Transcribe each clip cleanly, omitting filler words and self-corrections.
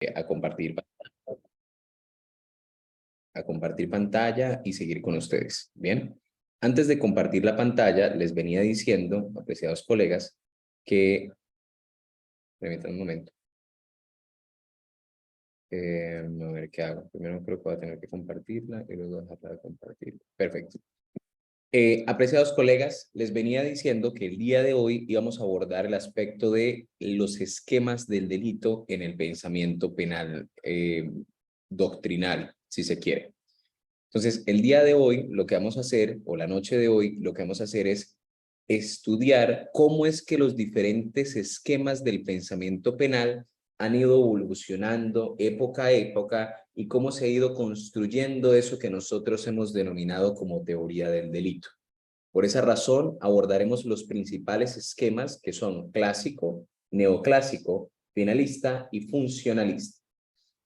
a compartir pantalla y seguir con ustedes. Bien, antes de compartir la pantalla, les venía diciendo, apreciados colegas, que, permítanme un momento, a ver qué hago. Primero creo que voy a tener que compartirla y luego dejarla de compartir. Perfecto. Apreciados colegas, les venía diciendo que el día de hoy íbamos a abordar el aspecto de los esquemas del delito en el pensamiento penal doctrinal, si se quiere. Entonces, el día de hoy lo que vamos a hacer, o la noche de hoy, lo que vamos a hacer es estudiar cómo es que los diferentes esquemas del pensamiento penal han ido evolucionando época a época y cómo se ha ido construyendo eso que nosotros hemos denominado como teoría del delito. Por esa razón, abordaremos los principales esquemas que son clásico, neoclásico, finalista y funcionalista.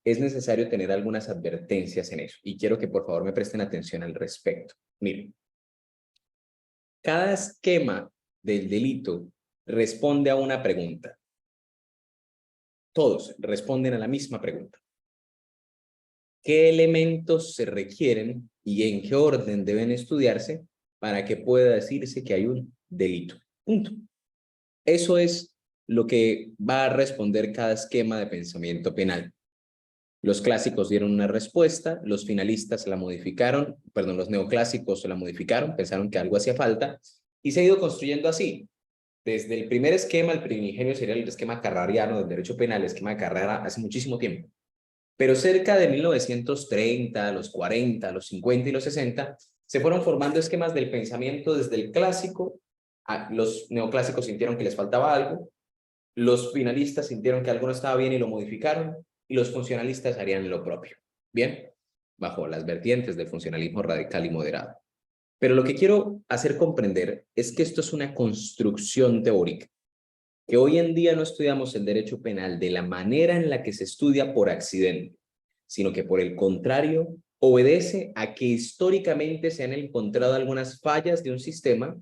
Es necesario tener algunas advertencias en eso y quiero que por favor me presten atención al respecto. Miren, cada esquema del delito responde a una pregunta. Todos responden a la misma pregunta. ¿Qué elementos se requieren y en qué orden deben estudiarse para que pueda decirse que hay un delito? Punto. Eso es lo que va a responder cada esquema de pensamiento penal. Los clásicos dieron una respuesta, los finalistas la modificaron, perdón, los neoclásicos la modificaron, pensaron que algo hacía falta, y se ha ido construyendo así. Desde el primer esquema, el primigenio sería el esquema carrariano del derecho penal, el esquema de Carrera, hace muchísimo tiempo. Pero cerca de 1930, los 40, los 50 y los 60, se fueron formando esquemas del pensamiento desde el clásico, los neoclásicos sintieron que les faltaba algo, los finalistas sintieron que algo no estaba bien y lo modificaron, y los funcionalistas harían lo propio. Bien, bajo las vertientes del funcionalismo radical y moderado. Pero lo que quiero hacer comprender es que esto es una construcción teórica, que hoy en día no estudiamos el derecho penal de la manera en la que se estudia por accidente, sino que por el contrario, obedece a que históricamente se han encontrado algunas fallas de un sistema,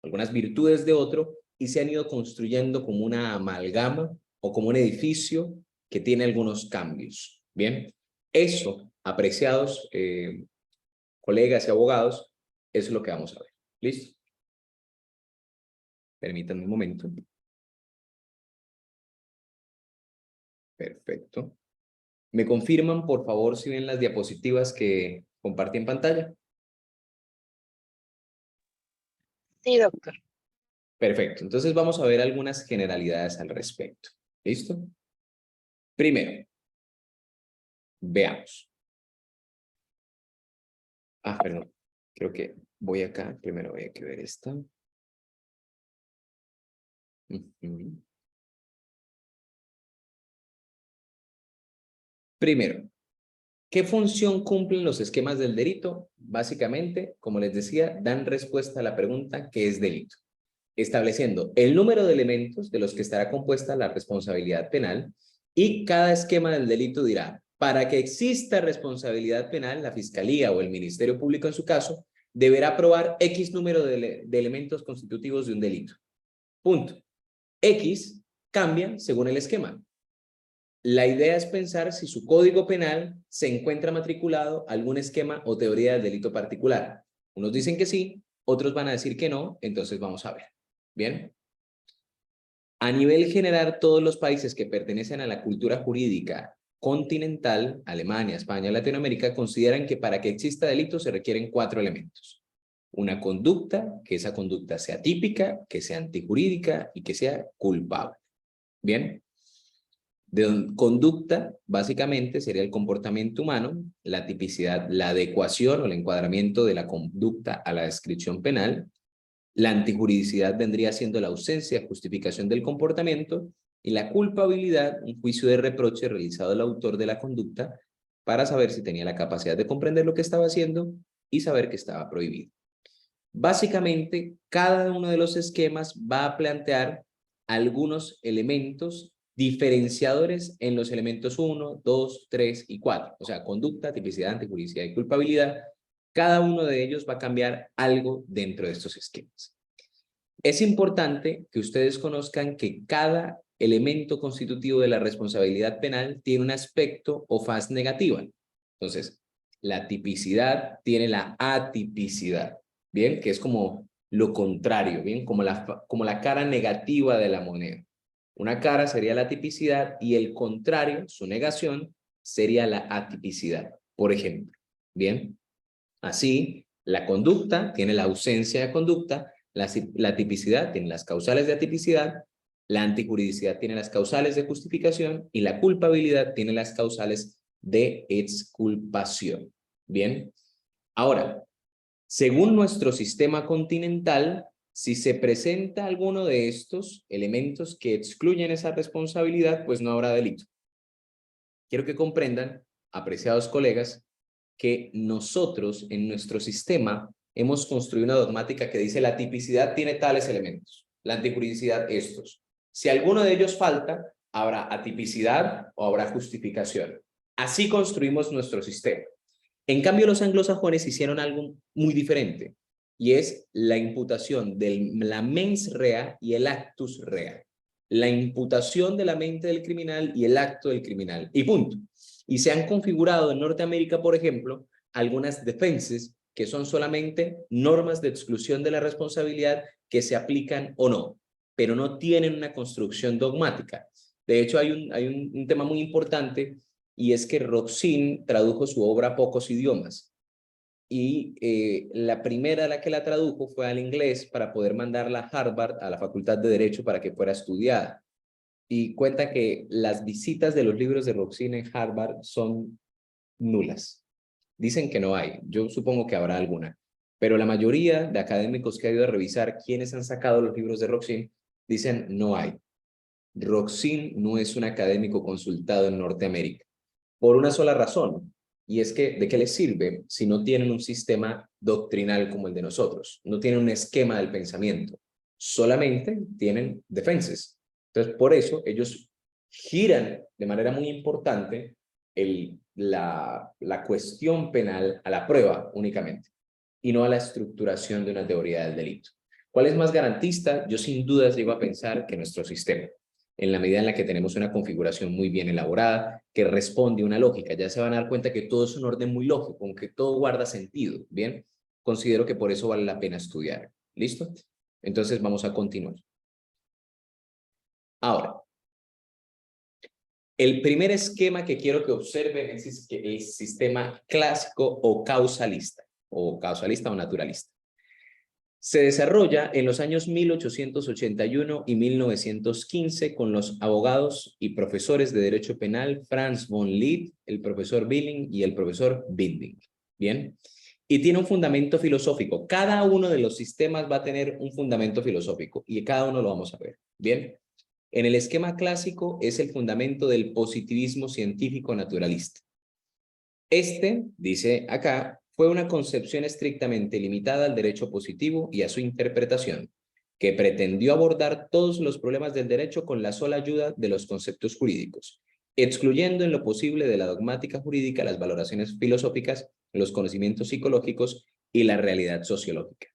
algunas virtudes de otro, y se han ido construyendo como una amalgama o como un edificio que tiene algunos cambios. Bien, eso, apreciados colegas y abogados, es lo que vamos a ver. ¿Listo? Permítanme un momento. Perfecto. ¿Me confirman, por favor, si ven las diapositivas que compartí en pantalla? Sí, doctor. Perfecto. Entonces vamos a ver algunas generalidades al respecto. ¿Listo? Primero, veamos. Perdón. Creo que voy acá. Primero voy a que ver esta. Primero, ¿qué función cumplen los esquemas del delito? Básicamente, como les decía, dan respuesta a la pregunta ¿qué es delito? Estableciendo el número de elementos de los que estará compuesta la responsabilidad penal y cada esquema del delito dirá, para que exista responsabilidad penal, la Fiscalía o el Ministerio Público en su caso, deberá probar X número de elementos constitutivos de un delito. Punto. X cambia según el esquema. La idea es pensar si su código penal se encuentra matriculado a algún esquema o teoría del delito particular. Unos dicen que sí, otros van a decir que no, entonces vamos a ver. Bien. A nivel general, todos los países que pertenecen a la cultura jurídica continental, Alemania, España, Latinoamérica, consideran que para que exista delito se requieren 4 elementos. Una conducta, que esa conducta sea típica, que sea antijurídica y que sea culpable. Bien. Conducta, básicamente, sería el comportamiento humano, la tipicidad, la adecuación o el encuadramiento de la conducta a la descripción penal. La antijuridicidad vendría siendo la ausencia de justificación del comportamiento y la culpabilidad, un juicio de reproche realizado al autor de la conducta para saber si tenía la capacidad de comprender lo que estaba haciendo y saber que estaba prohibido. Básicamente, cada uno de los esquemas va a plantear algunos elementos diferenciadores en los elementos 1, 2, 3 y 4. O sea, conducta, tipicidad, antijuridicidad y culpabilidad. Cada uno de ellos va a cambiar algo dentro de estos esquemas. Es importante que ustedes conozcan que cada elemento constitutivo de la responsabilidad penal tiene un aspecto o faz negativa. Entonces, la tipicidad tiene la atipicidad, ¿bien? Que es como lo contrario, ¿bien? Como la cara negativa de la moneda. Una cara sería la tipicidad y el contrario, su negación, sería la atipicidad, por ejemplo, ¿bien? Así, la conducta tiene la ausencia de conducta, la tipicidad tiene las causales de atipicidad, la antijuridicidad tiene las causales de justificación y la culpabilidad tiene las causales de exculpación. Bien, ahora, según nuestro sistema continental, si se presenta alguno de estos elementos que excluyen esa responsabilidad, pues no habrá delito. Quiero que comprendan, apreciados colegas, que nosotros en nuestro sistema hemos construido una dogmática que dice la tipicidad tiene tales elementos, la antijuridicidad estos. Si alguno de ellos falta, habrá atipicidad o habrá justificación. Así construimos nuestro sistema. En cambio, los anglosajones hicieron algo muy diferente, y es la imputación de la mens rea y el actus rea. La imputación de la mente del criminal y el acto del criminal, y punto. Y se han configurado en Norteamérica, por ejemplo, algunas defenses que son solamente normas de exclusión de la responsabilidad que se aplican o no, pero no tienen una construcción dogmática. De hecho, hay un tema muy importante, y es que Roxin tradujo su obra a pocos idiomas, y la primera a la que la tradujo fue al inglés para poder mandarla a Harvard, a la Facultad de Derecho, para que fuera estudiada. Y cuenta que las visitas de los libros de Roxin en Harvard son nulas. Dicen que no hay, yo supongo que habrá alguna, pero la mayoría de académicos que ha ido a revisar quiénes han sacado los libros de Roxin dicen no hay. Roxin no es un académico consultado en Norteamérica, por una sola razón, y es que ¿de qué les sirve si no tienen un sistema doctrinal como el de nosotros? No tienen un esquema del pensamiento, solamente tienen defensas. Entonces, por eso ellos giran de manera muy importante la cuestión penal a la prueba únicamente, y no a la estructuración de una teoría del delito. ¿Cuál es más garantista? Yo sin dudas llego a pensar que nuestro sistema, en la medida en la que tenemos una configuración muy bien elaborada, que responde a una lógica. Ya se van a dar cuenta que todo es un orden muy lógico, aunque todo guarda sentido, ¿bien? Considero que por eso vale la pena estudiar. ¿Listo? Entonces vamos a continuar. Ahora, el primer esquema que quiero que observen es el sistema clásico o causalista o naturalista. Se desarrolla en los años 1881 y 1915 con los abogados y profesores de Derecho Penal Franz von Lied, el profesor Billing y el profesor Binding. ¿Bien? Y tiene un fundamento filosófico. Cada uno de los sistemas va a tener un fundamento filosófico y cada uno lo vamos a ver. ¿Bien? En el esquema clásico es el fundamento del positivismo científico naturalista. Este, dice acá, fue una concepción estrictamente limitada al derecho positivo y a su interpretación, que pretendió abordar todos los problemas del derecho con la sola ayuda de los conceptos jurídicos, excluyendo en lo posible de la dogmática jurídica las valoraciones filosóficas, los conocimientos psicológicos y la realidad sociológica.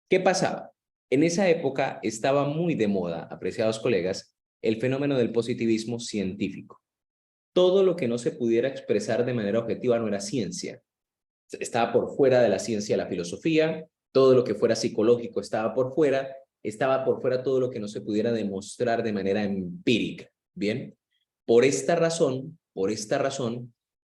¿Qué pasaba? En esa época estaba muy de moda, apreciados colegas, el fenómeno del positivismo científico. Todo lo que no se pudiera expresar de manera objetiva no era ciencia. Estaba por fuera de la ciencia la filosofía, todo lo que fuera psicológico estaba por fuera todo lo que no se pudiera demostrar de manera empírica. Bien, por esta razón,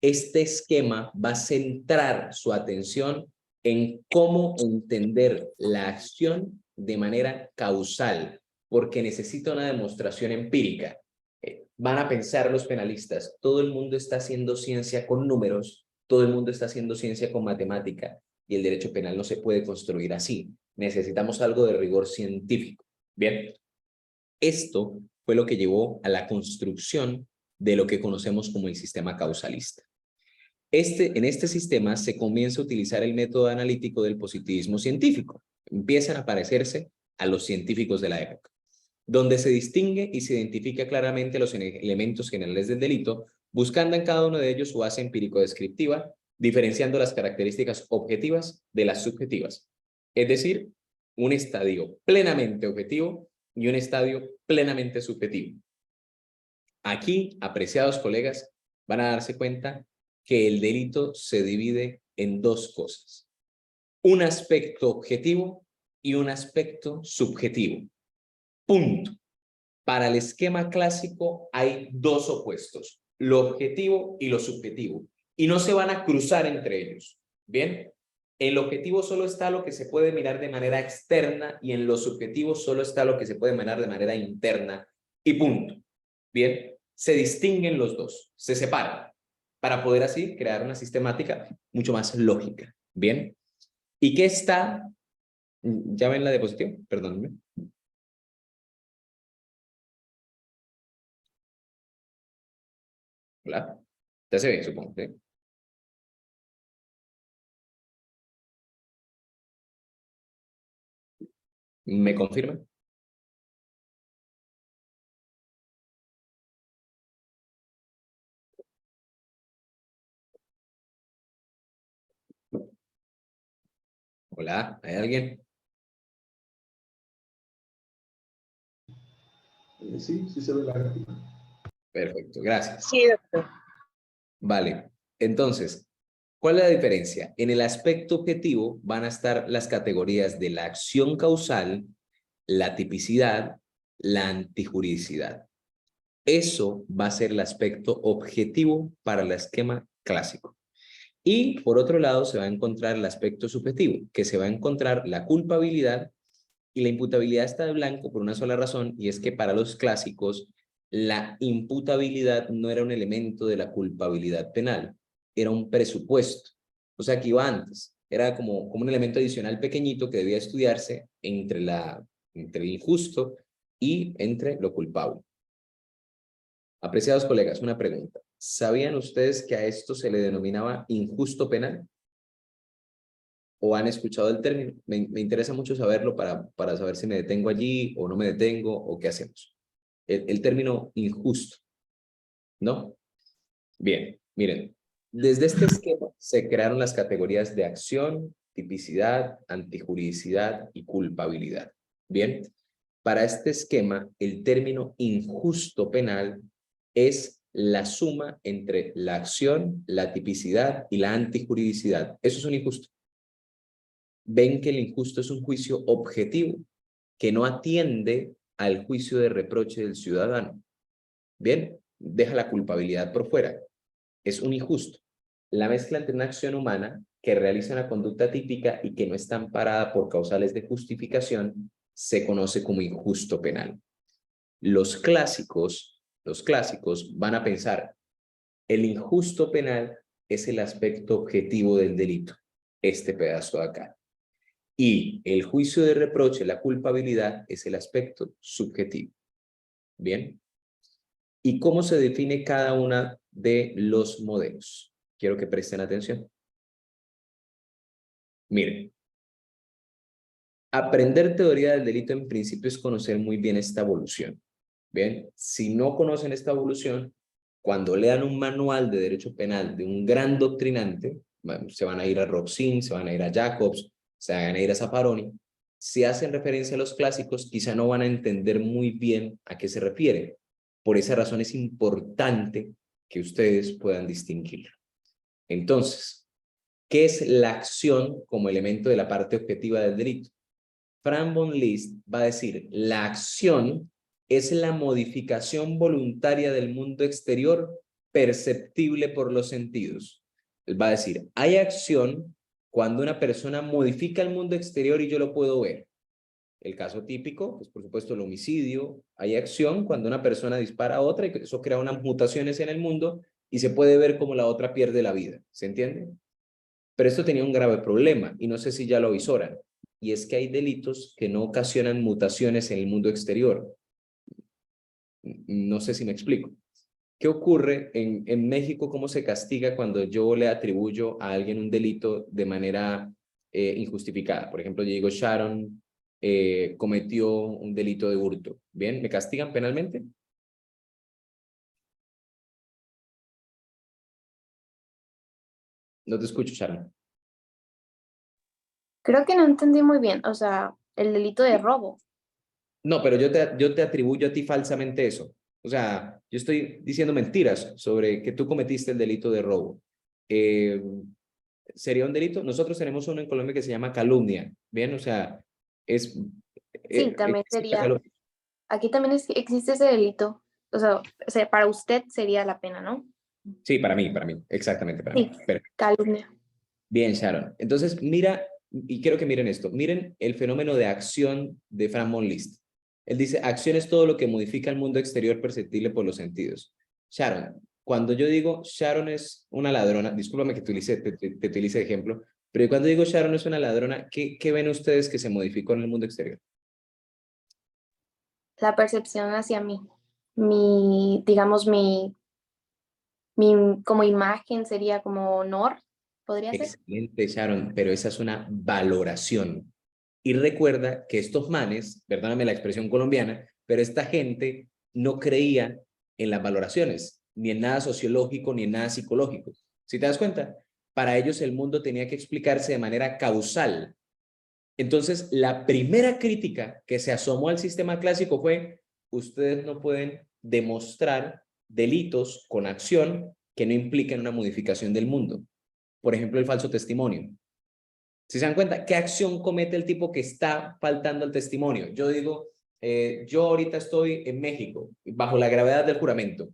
este esquema va a centrar su atención en cómo entender la acción de manera causal, porque necesita una demostración empírica. Van a pensar los penalistas, todo el mundo está haciendo ciencia con números, todo el mundo está haciendo ciencia con matemática, y el derecho penal no se puede construir así. Necesitamos algo de rigor científico. Bien, esto fue lo que llevó a la construcción de lo que conocemos como el sistema causalista. En este sistema se comienza a utilizar el método analítico del positivismo científico. Empiezan a parecerse a los científicos de la época, donde se distingue y se identifica claramente los elementos generales del delito, buscando en cada uno de ellos su base empírico-descriptiva, diferenciando las características objetivas de las subjetivas. Es decir, un estadio plenamente objetivo y un estadio plenamente subjetivo. Aquí, apreciados colegas, van a darse cuenta que el delito se divide en dos cosas. Un aspecto objetivo y un aspecto subjetivo. Punto. Para el esquema clásico hay dos opuestos, lo objetivo y lo subjetivo, y no se van a cruzar entre ellos. ¿Bien? En lo objetivo solo está lo que se puede mirar de manera externa y en lo subjetivo solo está lo que se puede mirar de manera interna y punto. ¿Bien? Se distinguen los dos, se separan, para poder así crear una sistemática mucho más lógica. ¿Bien? ¿Y qué está? ¿Ya ven la diapositiva? Perdónenme. Hola. Ya se ve, supongo. ¿Sí? ¿Me confirma? Hola, ¿hay alguien? Sí, sí se ve la gráfica. Perfecto, gracias. Sí, doctor. Vale, entonces, ¿cuál es la diferencia? En el aspecto objetivo van a estar las categorías de la acción causal, la tipicidad, la antijuridicidad. Eso va a ser el aspecto objetivo para el esquema clásico. Y por otro lado se va a encontrar el aspecto subjetivo, que se va a encontrar la culpabilidad y la imputabilidad está de blanco por una sola razón, y es que para los clásicos la imputabilidad no era un elemento de la culpabilidad penal, era un presupuesto. O sea, que iba antes. Era como un elemento adicional pequeñito que debía estudiarse entre el injusto y entre lo culpable. Apreciados colegas, una pregunta. ¿Sabían ustedes que a esto se le denominaba injusto penal? ¿O han escuchado el término? Me interesa mucho saberlo para saber si me detengo allí o no me detengo o qué hacemos. El término injusto, ¿no? Bien, miren. Desde este esquema se crearon las categorías de acción, tipicidad, antijuridicidad y culpabilidad. Bien, para este esquema, el término injusto penal es la suma entre la acción, la tipicidad y la antijuridicidad. Eso es un injusto. Ven que el injusto es un juicio objetivo que no atiende al juicio de reproche del ciudadano. Bien, deja la culpabilidad por fuera. Es un injusto. La mezcla entre una acción humana que realiza una conducta típica y que no está amparada por causales de justificación se conoce como injusto penal. Los clásicos van a pensar, el injusto penal es el aspecto objetivo del delito, este pedazo de acá. Y el juicio de reproche, la culpabilidad, es el aspecto subjetivo. Bien. ¿Y cómo se define cada una de los modelos? Quiero que presten atención. Miren, aprender teoría del delito en principio es conocer muy bien esta evolución. Bien, si no conocen esta evolución, cuando lean un manual de derecho penal de un gran doctrinante, se van a ir a Roxin, se van a ir a Jacobs, se van a ir a Zaffaroni, si hacen referencia a los clásicos, quizá no van a entender muy bien a qué se refieren. Por esa razón es importante que ustedes puedan distinguirlo. Entonces, ¿qué es la acción como elemento de la parte objetiva del delito? Frank von Liszt va a decir, la acción es la modificación voluntaria del mundo exterior perceptible por los sentidos. Él va a decir, hay acción cuando una persona modifica el mundo exterior y yo lo puedo ver. El caso típico, pues por supuesto el homicidio. Hay acción cuando una persona dispara a otra y eso crea unas mutaciones en el mundo y se puede ver como la otra pierde la vida. ¿Se entiende? Pero esto tenía un grave problema y no sé si ya lo avisoran. Y es que hay delitos que no ocasionan mutaciones en el mundo exterior. No sé si me explico. ¿Qué ocurre en México? ¿Cómo se castiga cuando yo le atribuyo a alguien un delito de manera injustificada? Por ejemplo, yo digo, Sharon cometió un delito de hurto. ¿Bien? ¿Me castigan penalmente? No te escucho, Sharon. Creo que no entendí muy bien, o sea, el delito de robo. No, pero yo te atribuyo a ti falsamente eso. O sea, yo estoy diciendo mentiras sobre que tú cometiste el delito de robo. ¿Sería un delito? Nosotros tenemos uno en Colombia que se llama calumnia, ¿bien? O sea, es... Sí, también existe la sería, aquí también existe ese delito. O sea, para usted sería la pena, ¿no? Sí, para mí, exactamente para Sí, mí. Perfecto. calumnia. Bien, Sharon. Entonces, mira, y quiero que miren esto, miren el fenómeno de acción de Frank von Liszt. Él dice, acción es todo lo que modifica el mundo exterior perceptible por los sentidos. Sharon, cuando yo digo Sharon es una ladrona, discúlpame que te utilice de ejemplo, pero cuando digo Sharon es una ladrona, ¿qué ven ustedes que se modificó en el mundo exterior? La percepción hacia mí. Digamos, mi como imagen sería como honor, ¿podría ser? Excelente, Sharon, pero esa es una valoración. Y recuerda que estos manes, perdóname la expresión colombiana, pero esta gente no creía en las valoraciones, ni en nada sociológico, ni en nada psicológico. ¿Sí te das cuenta? Para ellos el mundo tenía que explicarse de manera causal. Entonces, la primera crítica que se asomó al sistema clásico fue, ustedes no pueden demostrar delitos con acción que no impliquen una modificación del mundo. Por ejemplo, el falso testimonio. Si se dan cuenta, ¿qué acción comete el tipo que está faltando al testimonio? Yo digo, yo ahorita estoy en México, bajo la gravedad del juramento.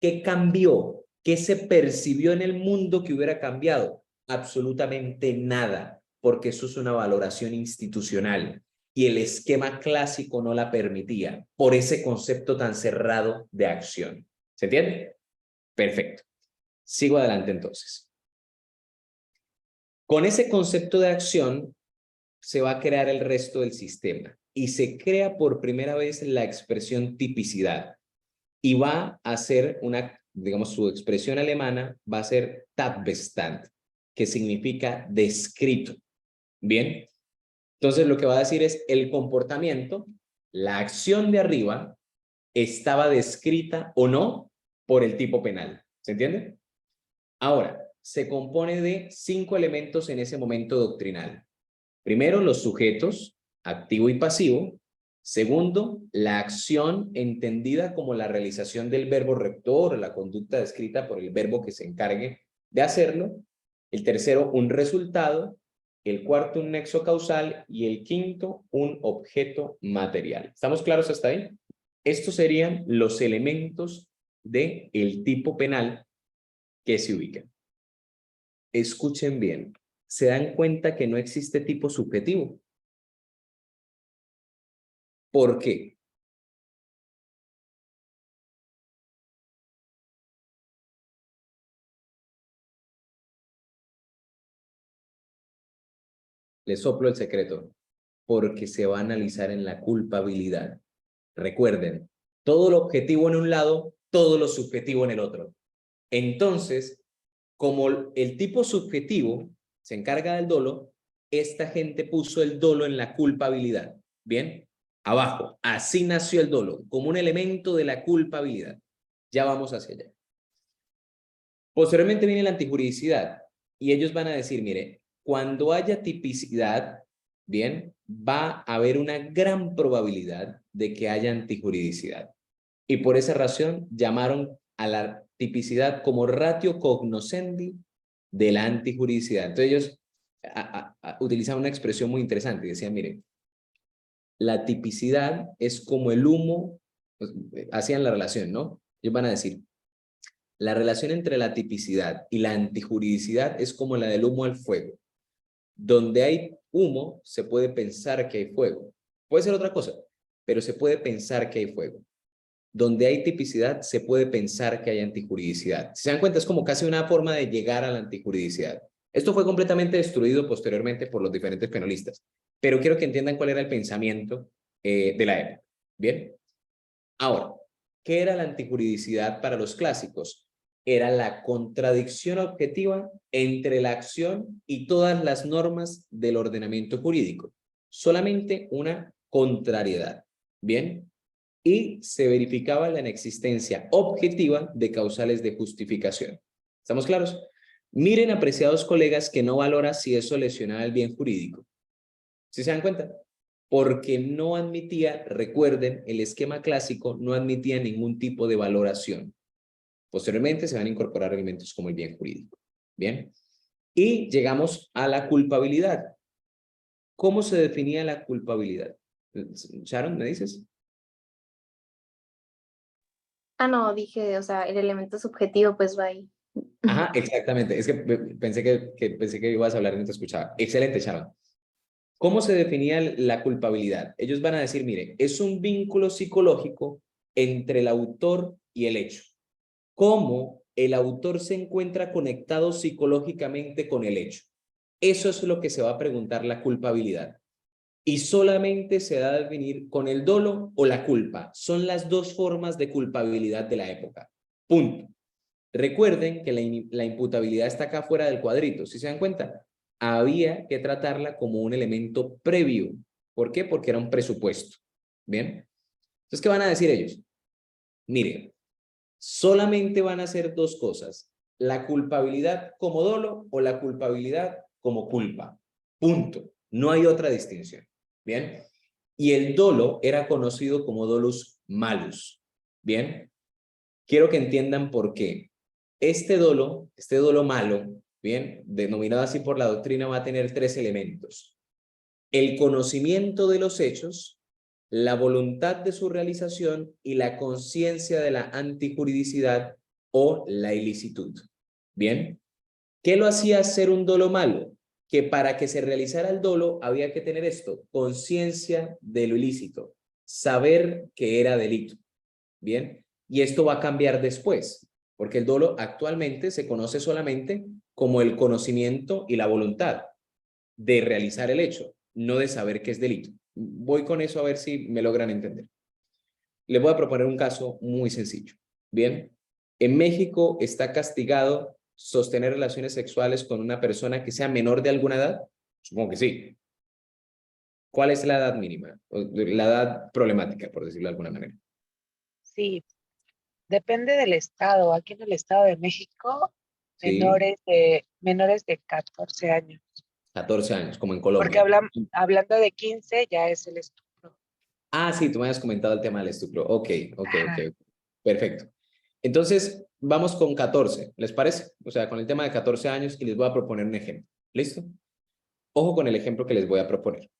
¿Qué cambió? ¿Qué se percibió en el mundo que hubiera cambiado? Absolutamente nada, porque eso es una valoración institucional y el esquema clásico no la permitía por ese concepto tan cerrado de acción. ¿Se entiende? Perfecto. Sigo adelante entonces. Con ese concepto de acción se va a crear el resto del sistema y se crea por primera vez la expresión tipicidad y va a ser una, digamos, su expresión alemana va a ser Tatbestand, que significa descrito. Bien, entonces lo que va a decir es el comportamiento, la acción de arriba estaba descrita o no por el tipo penal. ¿Se entiende? Ahora, se compone de 5 elementos en ese momento doctrinal. Primero, los sujetos, activo y pasivo. Segundo, la acción entendida como la realización del verbo rector, la conducta descrita por el verbo que se encargue de hacerlo. El tercero, un resultado. El cuarto, un nexo causal. Y el quinto, un objeto material. ¿Estamos claros hasta ahí? Estos serían los elementos del tipo penal que se ubican. Escuchen bien. ¿Se dan cuenta que no existe tipo subjetivo? ¿Por qué? Les soplo el secreto. Porque se va a analizar en la culpabilidad. Recuerden, todo lo objetivo en un lado, todo lo subjetivo en el otro. Entonces, como el tipo subjetivo se encarga del dolo, esta gente puso el dolo en la culpabilidad. ¿Bien? Abajo. Así nació el dolo, como un elemento de la culpabilidad. Ya vamos hacia allá. Posteriormente viene la antijuridicidad y ellos van a decir, mire, cuando haya tipicidad, bien, va a haber una gran probabilidad de que haya antijuridicidad. Y por esa razón llamaron a la tipicidad como ratio cognoscendi de la antijuridicidad. Entonces ellos utilizaban una expresión muy interesante y decían, mire, la tipicidad es como el humo, pues, hacían la relación, ¿no? Ellos van a decir, la relación entre la tipicidad y la antijuridicidad es como la del humo al fuego. Donde hay humo, se puede pensar que hay fuego. Puede ser otra cosa, pero se puede pensar que hay fuego. Donde hay tipicidad, se puede pensar que hay antijuridicidad. Si se dan cuenta, es como casi una forma de llegar a la antijuridicidad. Esto fue completamente destruido posteriormente por los diferentes penalistas, pero quiero que entiendan cuál era el pensamiento de la época. Bien, ahora, ¿qué era la antijuridicidad para los clásicos? Era la contradicción objetiva entre la acción y todas las normas del ordenamiento jurídico. Solamente una contrariedad. Bien, y se verificaba la inexistencia objetiva de causales de justificación. ¿Estamos claros? Miren, apreciados colegas, que no valora si eso lesiona el bien jurídico. ¿Sí se dan cuenta? porque no admitía, recuerden, el esquema clásico no admitía ningún tipo de valoración. Posteriormente se van a incorporar elementos como el bien jurídico. Bien. Y llegamos a la culpabilidad. ¿Cómo se definía la culpabilidad? Sharon, ¿me dices? Ah, no, dije, o sea, el elemento subjetivo pues va ahí. Ajá, exactamente. Es que pensé que ibas a hablar y no te escuchaba. Excelente, Sharon. ¿Cómo se definía la culpabilidad? Ellos van a decir, mire, es un vínculo psicológico entre el autor y el hecho. ¿Cómo el autor se encuentra conectado psicológicamente con el hecho? Eso es lo que se va a preguntar la culpabilidad. Y solamente se da a definir con el dolo o la culpa. Son las dos formas de culpabilidad de la época. Punto. Recuerden que la imputabilidad está acá fuera del cuadrito. ¿Sí se dan cuenta? Había que tratarla como un elemento previo. ¿Por qué? Porque era un presupuesto. ¿Bien? Entonces, ¿qué van a decir ellos? Miren, solamente van a hacer dos cosas. La culpabilidad como dolo o la culpabilidad como culpa. Punto. No hay otra distinción. ¿Bien? Y el dolo era conocido como dolus malus. ¿Bien? Quiero que entiendan por qué. Este dolo malo, bien, denominado así por la doctrina, va a tener tres elementos. El conocimiento de los hechos, la voluntad de su realización y la conciencia de la antijuridicidad o la ilicitud. Bien, ¿qué lo hacía ser un dolo malo? Que para que se realizara el dolo había que tener esto, conciencia de lo ilícito, saber que era delito. Bien, y esto va a cambiar después, porque el dolo actualmente se conoce solamente como el conocimiento y la voluntad de realizar el hecho, no de saber que es delito. Voy con eso a ver si me logran entender. Les voy a proponer un caso muy sencillo. Bien, en México está castigado sostener relaciones sexuales con una persona que sea menor de alguna edad. Supongo que sí. ¿Cuál es la edad mínima? La edad problemática, por decirlo de alguna manera. Sí, depende del estado. Aquí en el Estado de México, Sí, menores de 14 años. 14 años, como en Porque Colombia. hablando de 15 ya es el estupro. Ah, sí, tú me habías comentado el tema del estupro. Ok, ok, ok. Ajá. Perfecto. Entonces, vamos con 14, ¿les parece? O sea, con el tema de 14 años y les voy a proponer un ejemplo. ¿Listo? Ojo con el ejemplo que les voy a proponer.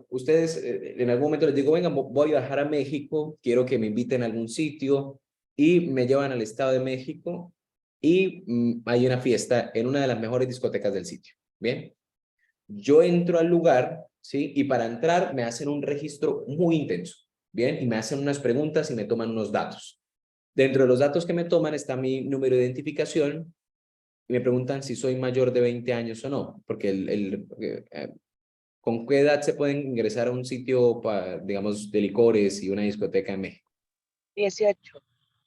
Ustedes en algún momento les digo, venga, voy a viajar a México, quiero que me inviten a algún sitio y me llevan al Estado de México y hay una fiesta en una de las mejores discotecas del sitio. Bien, yo entro al lugar, ¿sí? Y para entrar me hacen un registro muy intenso, ¿bien? Y me hacen unas preguntas y me toman unos datos. Dentro de los datos que me toman está mi número de identificación y me preguntan si soy mayor de 20 años o no, porque ¿con qué edad se pueden ingresar a un sitio, digamos, de licores y una discoteca en México? 18.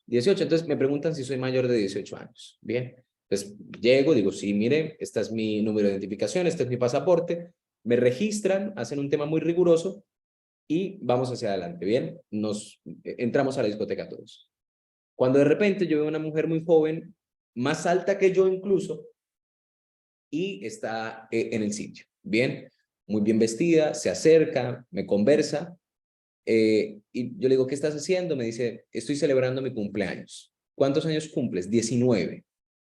18, entonces me preguntan si soy mayor de 18 años. Bien, entonces llego, digo, sí, mire, este es mi número de identificación, este es mi pasaporte, me registran, hacen un tema muy riguroso y vamos hacia adelante. Bien, entramos a la discoteca todos. Cuando de repente yo veo una mujer muy joven, más alta que yo incluso, y está en el sitio. Bien, muy bien vestida, se acerca, me conversa, y yo le digo, ¿qué estás haciendo? Me dice, estoy celebrando mi cumpleaños. ¿Cuántos años cumples? 19.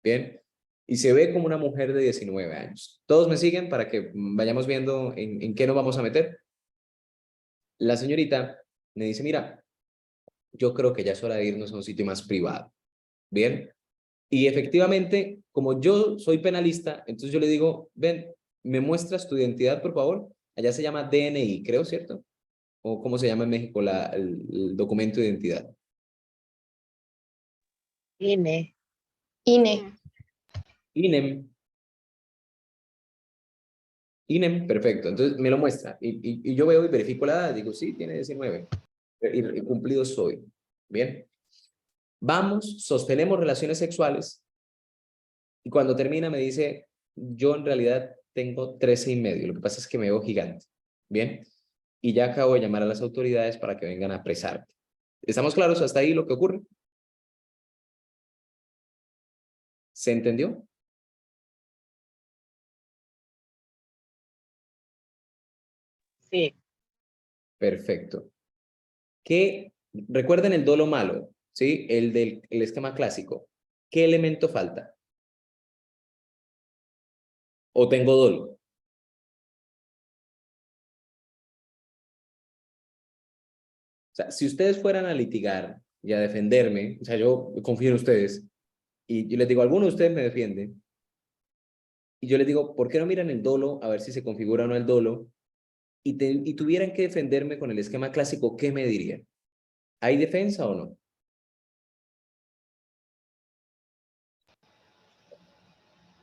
Bien. Y se ve como una mujer de 19 años. Todos me siguen para que vayamos viendo en qué nos vamos a meter. La señorita me dice, mira, yo creo que ya es hora de irnos a un sitio más privado. Bien. Y efectivamente, como yo soy penalista, entonces yo le digo, ven, ¿me muestras tu identidad, por favor? Allá se llama DNI, creo, ¿cierto? O cómo se llama en México el documento de identidad. INE. INE. INEM. INEM, perfecto. Entonces me lo muestra. Y yo veo y verifico la edad. Digo, sí, tiene 19. Y cumplido soy. Bien. Vamos, sostenemos relaciones sexuales. Y cuando termina me dice, yo en realidad tengo 13 y medio. Lo que pasa es que me veo gigante. Bien. Y ya acabo de llamar a las autoridades para que vengan a apresarte. ¿Estamos claros hasta ahí lo que ocurre? ¿Se entendió? Sí, Perfecto. Recuerden el dolo malo, ¿sí? El esquema clásico. ¿Qué elemento falta? ¿O tengo dolo? O sea, si ustedes fueran a litigar y a defenderme, o sea, yo confío en ustedes, y yo les digo, alguno de ustedes me defiende, y yo les digo, ¿por qué no miran el dolo a ver si se configura o no el dolo? Y tuvieran que defenderme con el esquema clásico, ¿qué me dirían? ¿Hay defensa o no?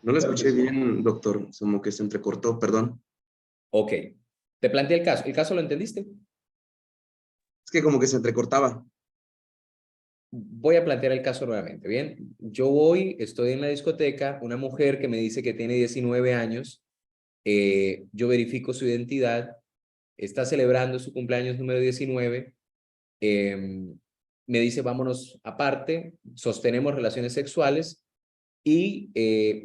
No lo Claro que escuché sí. bien, doctor, como que se entrecortó, perdón. Ok. Te planteé el caso. ¿El caso lo entendiste? Es que como que se entrecortaba. Voy a plantear el caso nuevamente, ¿bien? Estoy en la discoteca, una mujer que me dice que tiene 19 años, yo verifico su identidad, está celebrando su cumpleaños número 19, me dice vámonos aparte, sostenemos relaciones sexuales y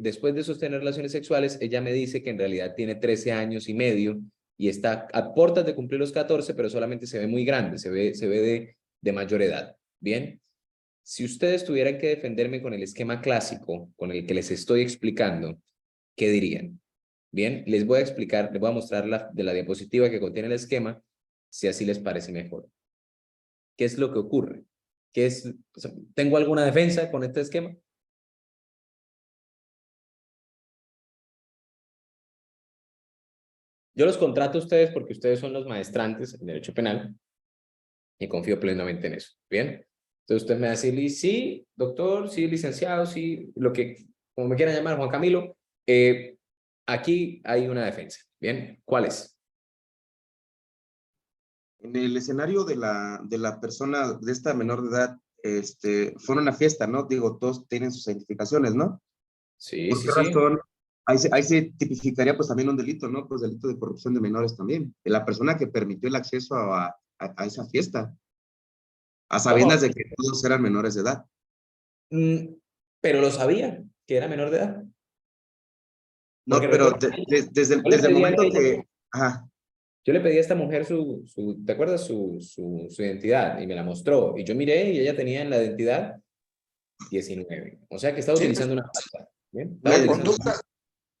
después de sostener relaciones sexuales, ella me dice que en realidad tiene 13 años y medio y está a puertas de cumplir los 14, pero solamente se ve muy grande, se ve de mayor edad, ¿bien? Si ustedes tuvieran que defenderme con el esquema clásico, con el que les estoy explicando, ¿qué dirían? Bien, les voy a explicar, les voy a mostrar de la diapositiva que contiene el esquema, si así les parece mejor. ¿Qué es lo que ocurre? O sea, ¿tengo alguna defensa con este esquema? Yo los contrato a ustedes porque ustedes son los maestrantes en derecho penal y confío plenamente en eso. ¿Bien? Entonces usted me va a decir, sí, doctor, sí, licenciado, sí, como me quieran llamar, Juan Camilo, aquí hay una defensa. ¿Bien? ¿Cuál es? En el escenario de la persona, de esta menor de edad, fue una fiesta, ¿no? Digo, todos tienen sus identificaciones, ¿no? Sí, ¿Por sí, qué sí. razón? Ahí se tipificaría pues también un delito, ¿no? Pues delito de corrupción de menores también. De la persona que permitió el acceso a esa fiesta, a Ojo, sabiendas de que todos eran menores de edad. mm, pero lo sabía que era menor de edad. Porque No, pero recuerda, yo le desde el pedí a momento ella, que, ajá, yo le pedí a esta mujer ¿te acuerdas? Su identidad y me la mostró. Y yo miré y ella tenía en la identidad 19. O sea que estaba Sí, utilizando una falta. ¿Bien? Estaba una la utilizando. conducta,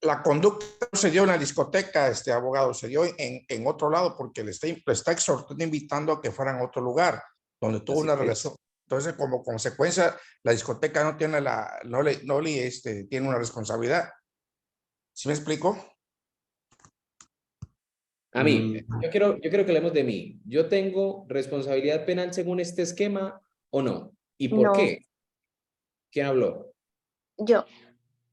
la conducta no se dio en la discoteca, abogado, se dio en otro lado porque le está exhortando, invitando a que fueran a otro lugar donde tuvo Así una es. relación. Entonces, como consecuencia, la discoteca no tiene tiene una responsabilidad. ¿Sí me explico? A mí, mm, yo quiero que hablemos de mí. ¿Yo tengo responsabilidad penal según este esquema o no? ¿Y por No, qué? ¿Quién habló? yo.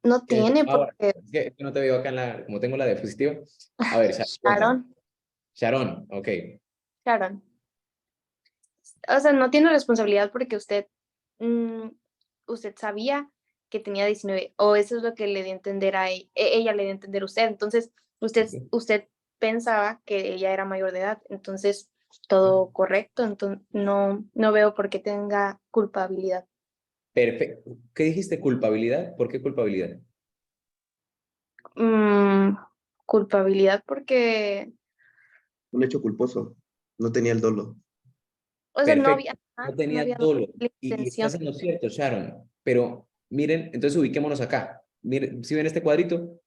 No tiene Ahora, porque es que no te veo acá como tengo la diapositiva. A ver, Sharon, cuéntame. Sharon, Sharon, ok. Sharon. O sea, no tiene responsabilidad porque mm, usted sabía que tenía 19, o eso es lo que le dio a entender ella le dio a entender a usted. Entonces, usted pensaba que ella era mayor de edad, entonces todo correcto, entonces no veo por qué tenga culpabilidad. Perfecto. ¿Qué dijiste? ¿Culpabilidad? ¿Por qué culpabilidad? Mm, culpabilidad porque, un hecho culposo. No tenía el dolo. o sea, Perfecto. No no tenía había dolo. la Y intención. estás en lo cierto, Sharon. Pero miren, entonces ubiquémonos acá. Miren, si ven este cuadrito,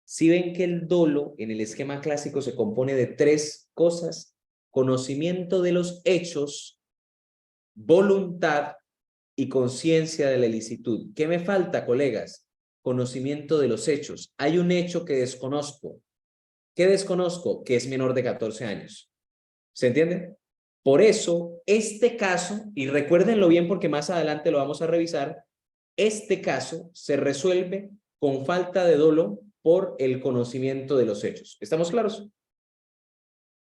si ven que el dolo en el esquema clásico se compone de tres cosas: conocimiento de los hechos, voluntad y conciencia de la ilicitud. ¿Qué me falta, colegas? Conocimiento de los hechos. Hay un hecho que desconozco. ¿Qué desconozco? Que es menor de 14 años. ¿Se entiende? Por eso, este caso, y recuérdenlo bien porque más adelante lo vamos a revisar, este caso se resuelve con falta de dolo por el conocimiento de los hechos. ¿Estamos claros?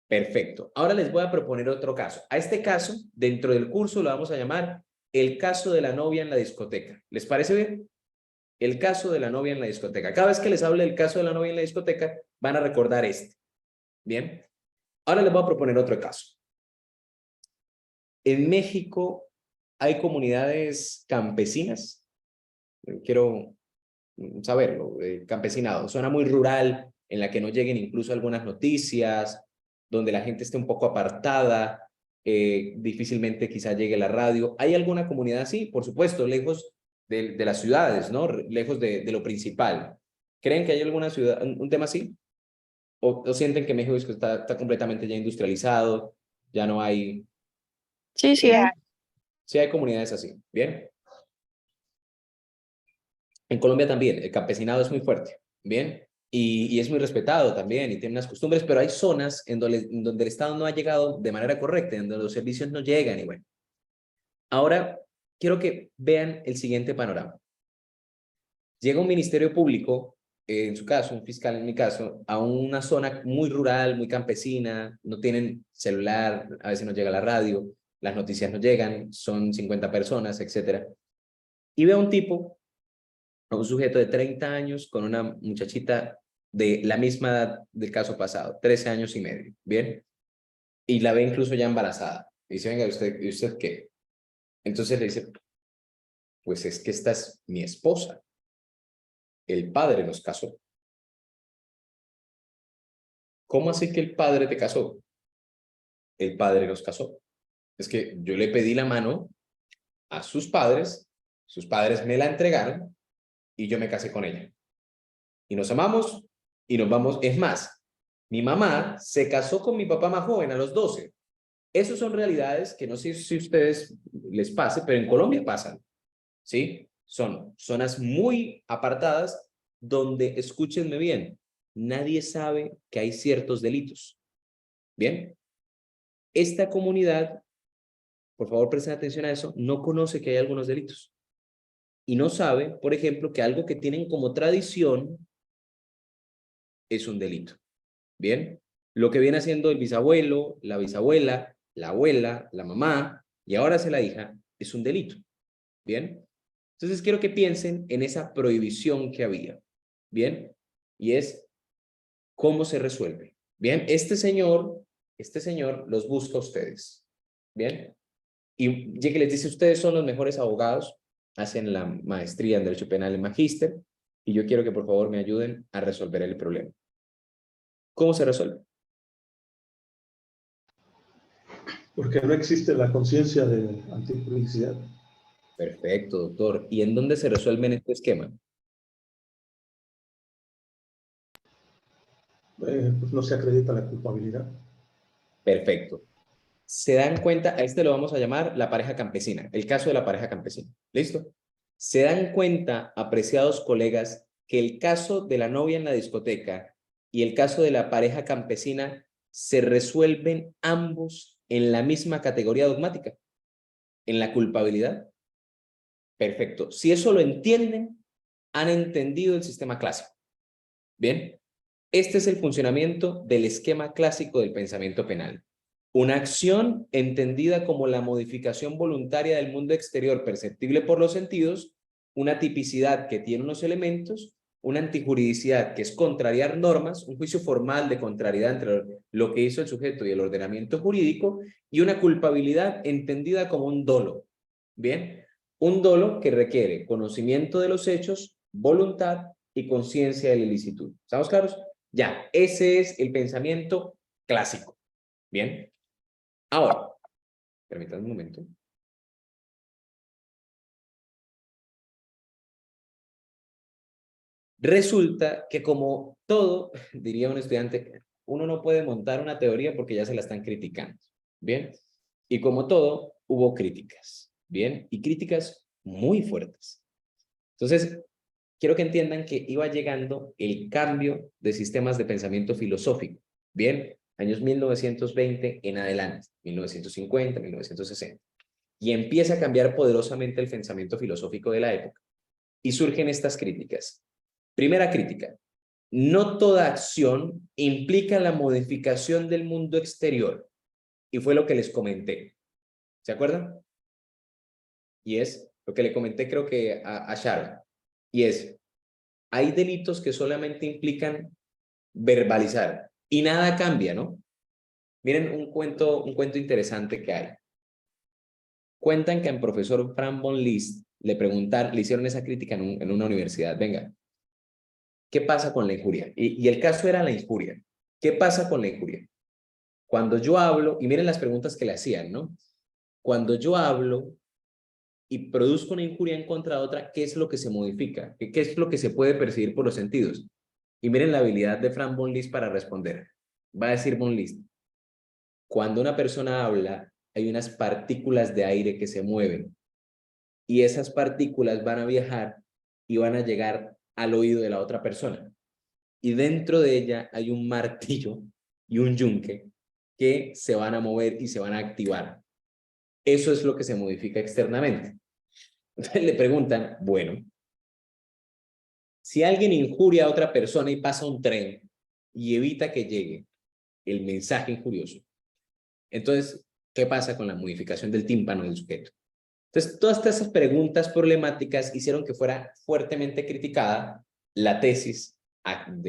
Perfecto. Ahora les voy a proponer otro caso. A este caso, dentro del curso lo vamos a llamar el caso de la novia en la discoteca. ¿Les parece bien? El caso de la novia en la discoteca. Cada vez que les hable del caso de la novia en la discoteca, van a recordar este. ¿Bien? Ahora les voy a proponer otro caso. En México hay comunidades campesinas. Quiero saberlo, campesinado. Zona muy rural en la que no lleguen incluso algunas noticias. donde la gente esté un poco apartada, difícilmente quizá llegue la radio. ¿Hay alguna comunidad así? Por supuesto, lejos de las ciudades, ¿no? Lejos de lo principal. ¿Creen que hay alguna ciudad, un tema así? ¿O sienten que México está completamente ya industrializado? Ya no hay... Sí, sí. Ya, Sí hay comunidades así, ¿bien? En Colombia también, el campesinado es muy fuerte, ¿bien? Y es muy respetado también y tiene unas costumbres, pero hay zonas en donde el Estado no ha llegado de manera correcta, en donde los servicios no llegan y bueno. Ahora, quiero que vean el siguiente panorama. Llega un ministerio público, en su caso, un fiscal en mi caso, a una zona muy rural, muy campesina, no tienen celular, a veces no llega la radio, las noticias no llegan, son 50 personas, etc. Y ve a un tipo, a un sujeto de 30 años con una muchachita de la misma edad del caso pasado, 13 años y medio, ¿bien? Y la ve incluso ya embarazada. Y dice, venga, ¿y usted qué? Entonces le dice, pues es que esta es mi esposa. El padre nos casó. ¿Cómo así que el padre te casó? El padre nos casó. Es que yo le pedí la mano a sus padres me la entregaron y yo me casé con ella. Y nos amamos y nos vamos. Es más, mi mamá se casó con mi papá más joven a los 12. Esas son realidades que no sé si a ustedes les pase, pero en Colombia pasan, ¿sí? Son zonas muy apartadas donde, escúchenme bien, nadie sabe que hay ciertos delitos. ¿Bien? Esta comunidad, por favor presten atención a eso, no conoce que hay algunos delitos. Y no sabe, por ejemplo, que algo que tienen como tradición es un delito. ¿Bien? Lo que viene haciendo el bisabuelo, la bisabuela, la abuela, la mamá, y ahora es la hija, es un delito. ¿Bien? Entonces quiero que piensen en esa prohibición que había. ¿Bien? Y es, ¿cómo se resuelve? Bien, este señor los busca a ustedes. ¿Bien? Y ya que les dice, ustedes son los mejores abogados, hacen la maestría en Derecho Penal en Magíster, y yo quiero que por favor me ayuden a resolver el problema. ¿Cómo se resuelve? Porque no existe la conciencia de antipublicidad. Perfecto, doctor. ¿Y en dónde se resuelve en este esquema? Pues no se acredita la culpabilidad. Perfecto. Se dan cuenta, a este lo vamos a llamar la pareja campesina, el caso de la pareja campesina. ¿Listo? Se dan cuenta, apreciados colegas, que el caso de la novia en la discoteca y el caso de la pareja campesina se resuelven ambos en la misma categoría dogmática, en la culpabilidad. Perfecto. Si eso lo entienden, han entendido el sistema clásico. Bien, este es el funcionamiento del esquema clásico del pensamiento penal. Una acción entendida como la modificación voluntaria del mundo exterior perceptible por los sentidos, una tipicidad que tiene unos elementos, una antijuridicidad que es contrariar normas, un juicio formal de contrariedad entre lo que hizo el sujeto y el ordenamiento jurídico, y una culpabilidad entendida como un dolo. Bien, un dolo que requiere conocimiento de los hechos, voluntad y conciencia de la ilicitud. ¿Estamos claros? Ya, ese es el pensamiento clásico. Bien. Ahora, permítanme un momento. Resulta que como todo, diría un estudiante, uno no puede montar una teoría porque ya se la están criticando. Bien. Y como todo, hubo críticas. Bien. Y críticas muy fuertes. Entonces, quiero que entiendan que iba llegando el cambio de sistemas de pensamiento filosófico. Bien, años 1920 en adelante, 1950, 1960. Y empieza a cambiar poderosamente el pensamiento filosófico de la época. Y surgen estas críticas. Primera crítica, no toda acción implica la modificación del mundo exterior. Y fue lo que les comenté. ¿Se acuerdan? Y es lo que le comenté creo que a Sharon. Y es, hay delitos que solamente implican verbalizar y nada cambia, ¿no? Miren un cuento interesante que hay. Cuentan que al profesor Frank von Liszt le hicieron esa crítica en una universidad. Venga, ¿qué pasa con la injuria? Y el caso era la injuria. ¿Qué pasa con la injuria? Cuando yo hablo, y miren las preguntas que le hacían, ¿no? Cuando yo hablo y produzco una injuria en contra de otra, ¿qué es lo que se modifica? ¿Qué es lo que se puede percibir por los sentidos? Y miren la habilidad de Frank von Liszt para responder. Va a decir von Liszt, cuando una persona habla, hay unas partículas de aire que se mueven y esas partículas van a viajar y van a llegar al oído de la otra persona. Y dentro de ella hay un martillo y un yunque que se van a mover y se van a activar. Eso es lo que se modifica externamente. Entonces le preguntan, bueno, si alguien injuria a otra persona y pasa un tren y evita que llegue el mensaje injurioso, entonces, ¿qué pasa con la modificación del tímpano del sujeto? Entonces, todas estas preguntas problemáticas hicieron que fuera fuertemente criticada la tesis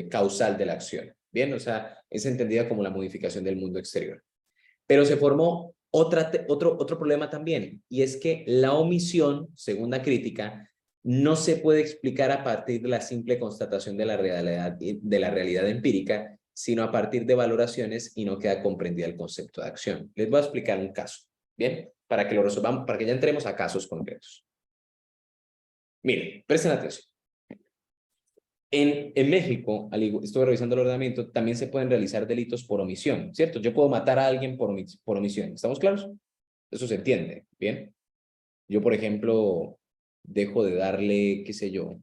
causal de la acción. Bien, o sea, es entendida como la modificación del mundo exterior. Pero se formó otro problema también, y es que la omisión, según la crítica, no se puede explicar a partir de la simple constatación de la realidad empírica, sino a partir de valoraciones y no queda comprendida el concepto de acción. Les voy a explicar un caso, ¿bien? Para que lo resolvamos, para que ya entremos a casos concretos. Miren, presten atención. En México, estuve revisando el ordenamiento, también se pueden realizar delitos por omisión, ¿cierto? Yo puedo matar a alguien por omisión. ¿Estamos claros? Eso se entiende, ¿bien? Yo, por ejemplo, dejo de darle, qué sé yo,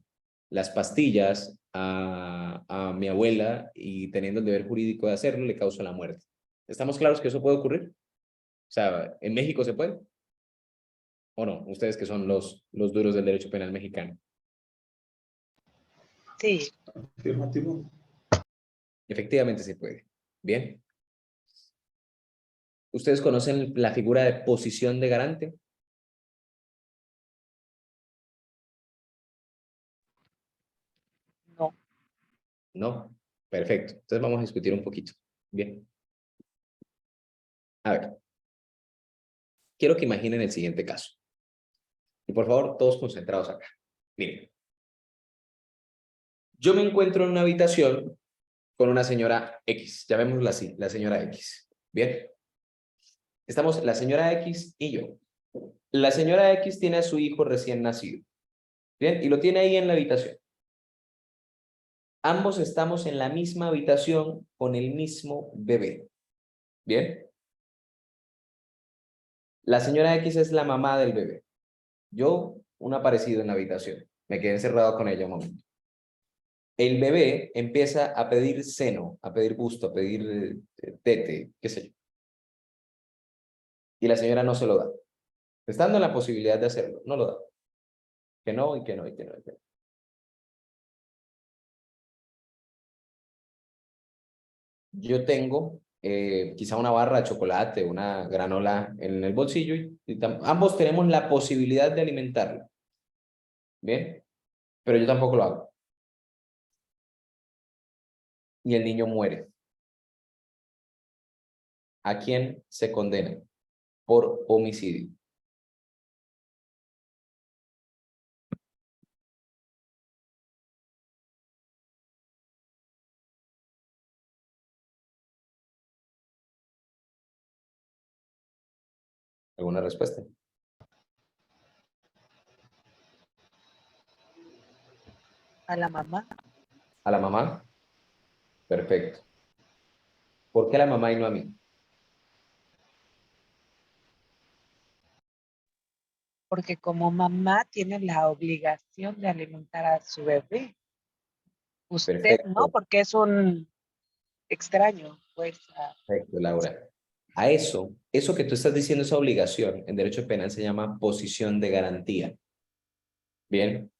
las pastillas a mi abuela y teniendo el deber jurídico de hacerlo, le causo la muerte. ¿Estamos claros que eso puede ocurrir? O sea, ¿en México se puede? ¿O no? Ustedes que son los duros del derecho penal mexicano. Sí, Afirmativo. Efectivamente se puede. Bien. ¿Ustedes conocen la figura de posición de garante? no. No. Perfecto. Entonces vamos a discutir un poquito. Bien. A ver. Quiero que imaginen el siguiente caso. Y por favor, todos concentrados acá. Miren. Yo me encuentro en una habitación con una señora X. Llamémosla así, la señora X. Bien. Estamos la señora X y yo. La señora X tiene a su hijo recién nacido. Bien, y lo tiene ahí en la habitación. Ambos estamos en la misma habitación con el mismo bebé. Bien. La señora X es la mamá del bebé. Yo, un aparecido en la habitación. Me quedé encerrado con ella un momento. El bebé empieza a pedir seno, a pedir busto, a pedir tete, qué sé yo. Y la señora no se lo da. Estando en la posibilidad de hacerlo, no lo da. Que no, y que no, y que no, y que no. Yo tengo quizá una barra de chocolate, una granola en el bolsillo y ambos tenemos la posibilidad de alimentarlo. Bien, pero yo tampoco lo hago. Y el niño muere. ¿A quién se condena? Por homicidio. ¿Alguna respuesta? A la mamá, ¿A la mamá? Perfecto. ¿Por qué a la mamá y no a mí? porque como mamá tiene la obligación de alimentar a su bebé. Usted no, Perfecto, porque es un extraño, pues. perfecto, Laura. A eso que tú estás diciendo, esa obligación, en derecho penal se llama posición de garantía. Bien.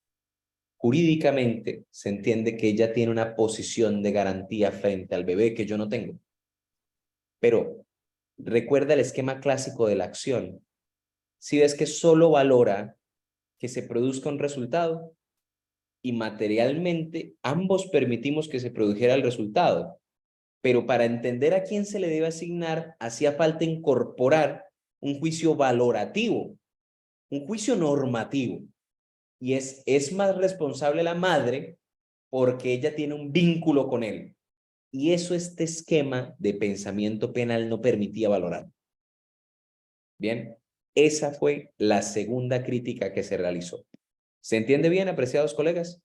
Jurídicamente se entiende que ella tiene una posición de garantía frente al bebé que yo no tengo. Pero recuerda el esquema clásico de la acción. Si ves que solo valora que se produzca un resultado y materialmente ambos permitimos que se produjera el resultado, pero para entender a quién se le debe asignar hacía falta incorporar un juicio valorativo, un juicio normativo. Y es más responsable la madre porque ella tiene un vínculo con él. Y eso este esquema de pensamiento penal no permitía valorar. Bien, esa fue la segunda crítica que se realizó. ¿Se entiende bien, apreciados colegas?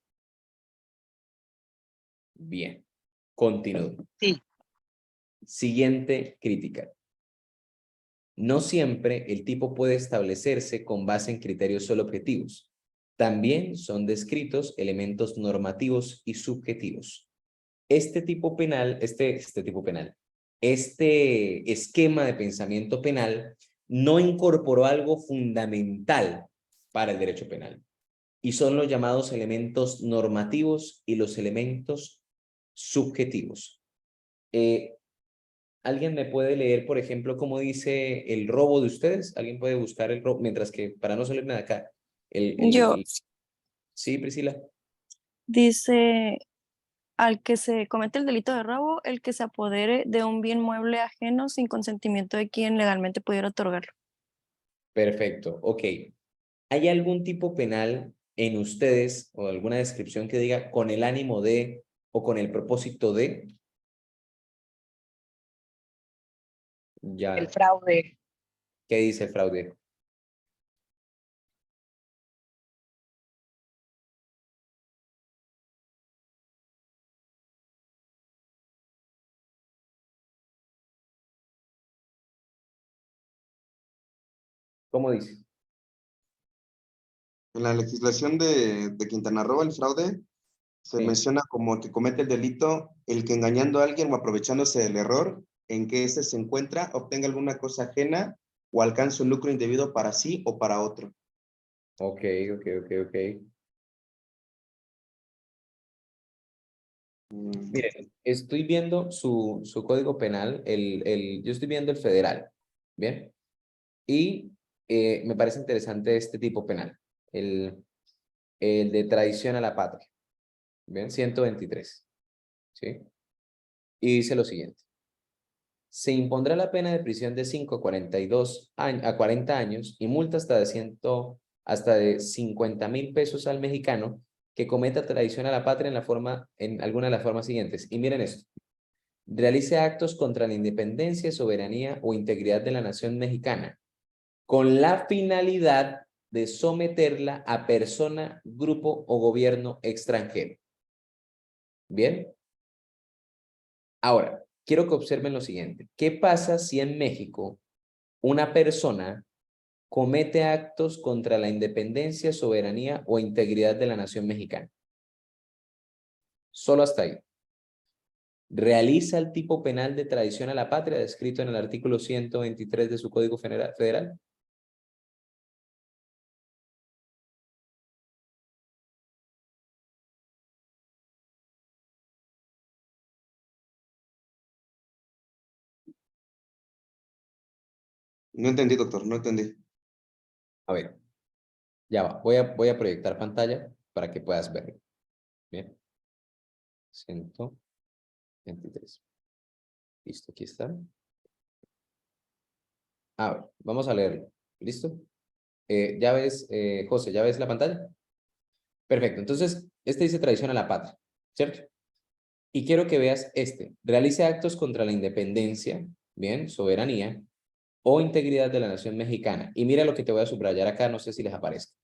Bien, continúo. Sí, Siguiente crítica. No siempre el tipo puede establecerse con base en criterios solo objetivos. También son descritos elementos normativos y subjetivos. Este esquema de pensamiento penal no incorporó algo fundamental para el derecho penal, y son los llamados elementos normativos y los elementos subjetivos. ¿Alguien me puede leer, por ejemplo, cómo dice el robo de ustedes? ¿Alguien puede buscar el robo? Mientras que, para no salirme de acá, Yo, Sí, Priscila. dice, al que se comete el delito de robo, el que se apodere de un bien mueble ajeno sin consentimiento de quien legalmente pudiera otorgarlo. Perfecto, ok. ¿Hay algún tipo penal en ustedes o alguna descripción que diga con el ánimo de o con el propósito de? el Ya, fraude. ¿qué dice el fraude? ¿Cómo dice? En la legislación de Quintana Roo, el fraude se Sí. menciona como que comete el delito el que engañando a alguien o aprovechándose del error en que éste se encuentra, obtenga alguna cosa ajena o alcance un lucro indebido para sí o para otro. Ok, ok. Miren, estoy viendo su código penal, yo estoy viendo el federal, ¿bien? Y me parece interesante este tipo penal, el de traición a la patria, ¿bien? 123, ¿sí? Y dice lo siguiente. Se impondrá la pena de prisión de 5 a 40 años y multa hasta de 50,000 pesos al mexicano que cometa traición a la patria en alguna de las formas siguientes. Y miren esto. Realice actos contra la independencia, soberanía o integridad de la nación mexicana con la finalidad de someterla a persona, grupo o gobierno extranjero. ¿Bien? Ahora, quiero que observen lo siguiente. ¿Qué pasa si en México una persona comete actos contra la independencia, soberanía o integridad de la nación mexicana? Solo hasta ahí. Realiza el tipo penal de traición a la patria descrito en el artículo 123 de su Código Federal. No entendí, doctor, no entendí. A ver, ya va. Voy a proyectar pantalla para que puedas verlo. Bien. 123. Listo, aquí está. A ver, vamos a leerlo. ¿Listo? Ya ves, José, ¿ya ves la pantalla? Perfecto. Entonces, este dice traición a la patria, ¿cierto? Y quiero que veas este. Realice actos contra la independencia, bien, soberanía o integridad de la nación mexicana. Y mira lo que te voy a subrayar acá, no sé si les aparezca.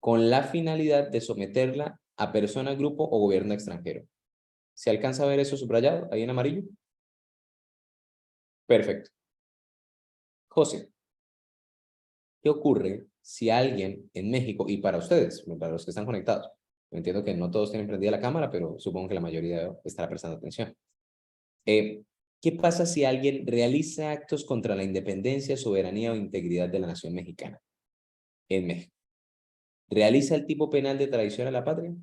Con la finalidad de someterla a persona, grupo o gobierno extranjero. ¿Se alcanza a ver eso subrayado ahí en amarillo? Perfecto. José, ¿qué ocurre si alguien en México, y para ustedes, para los que están conectados, entiendo que no todos tienen prendida la cámara, pero supongo que la mayoría estará prestando atención. ¿Qué pasa si alguien realiza actos contra la independencia, soberanía o integridad de la nación mexicana en México? ¿Realiza el tipo penal de traición a la patria?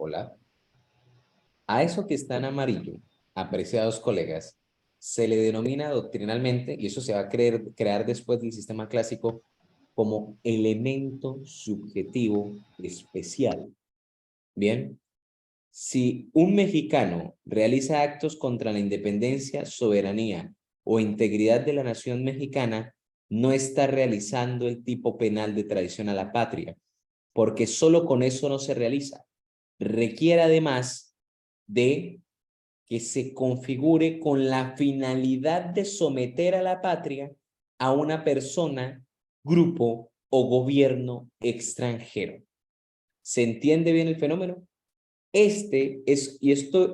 Hola. A eso que está en amarillo, apreciados colegas, se le denomina doctrinalmente, y eso se va a crear después del sistema clásico, como elemento subjetivo especial. Bien, si un mexicano realiza actos contra la independencia, soberanía o integridad de la nación mexicana, no está realizando el tipo penal de traición a la patria, porque solo con eso no se realiza. Requiere además de que se configure con la finalidad de someter a la patria a una persona, grupo o gobierno extranjero. ¿Se entiende bien el fenómeno? Esto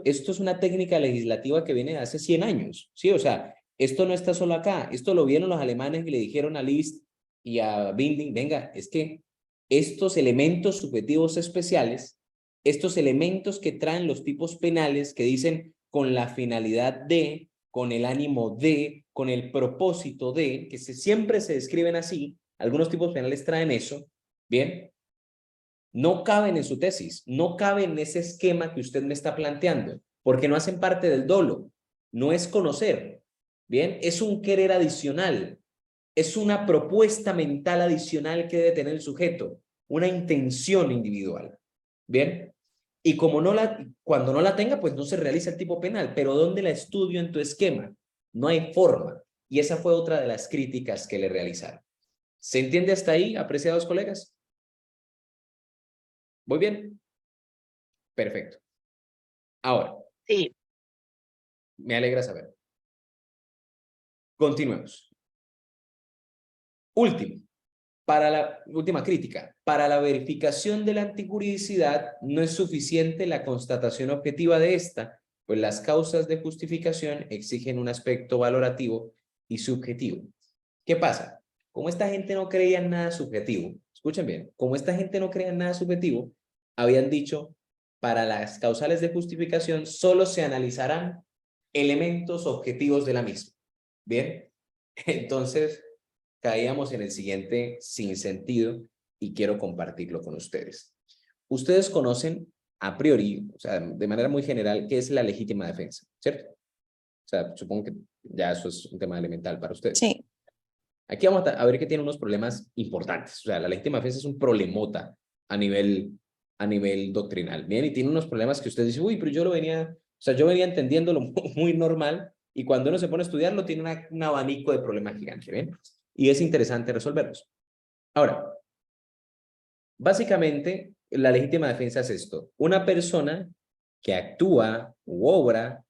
es una técnica legislativa que viene de hace 100 años, ¿sí? O sea, esto no está solo acá, esto lo vieron los alemanes y le dijeron a Liszt y a Binding, venga, es que estos elementos subjetivos especiales, estos elementos que traen los tipos penales que dicen con la finalidad de, con el ánimo de, con el propósito de, que siempre se describen así, algunos tipos penales traen eso, ¿bien? No caben en su tesis, no caben en ese esquema que usted me está planteando, porque no hacen parte del dolo, no es conocer, ¿bien? Es un querer adicional, es una propuesta mental adicional que debe tener el sujeto, una intención individual, ¿bien? Y como cuando no la tenga, pues no se realiza el tipo penal, pero ¿dónde la estudio en tu esquema? No hay forma, y esa fue otra de las críticas que le realizaron. ¿Se entiende hasta ahí, apreciados colegas? ¿Voy bien? Perfecto. Ahora, Sí, me alegra saber. Continuemos. Última crítica. Para la verificación de la antijuridicidad no es suficiente la constatación objetiva de esta, pues las causas de justificación exigen un aspecto valorativo y subjetivo. ¿Qué pasa? Como esta gente no creía en nada subjetivo, escuchen bien, como esta gente no creía en nada subjetivo, habían dicho, para las causales de justificación solo se analizarán elementos objetivos de la misma. Bien, entonces caíamos en el siguiente sinsentido y quiero compartirlo con ustedes. Ustedes conocen a priori, o sea, de manera muy general, qué es la legítima defensa, ¿cierto? O sea, supongo que ya eso es un tema elemental para ustedes. Sí. Aquí vamos a ver que tiene unos problemas importantes. O sea, la legítima defensa es un problemota a nivel doctrinal. Bien, y tiene unos problemas que usted dice, uy, pero yo venía entendiéndolo muy normal, y cuando uno se pone a estudiarlo, tiene un abanico de problemas gigantes, ¿bien? Y es interesante resolverlos. Ahora, básicamente, la legítima defensa es esto. Una persona que actúa u obra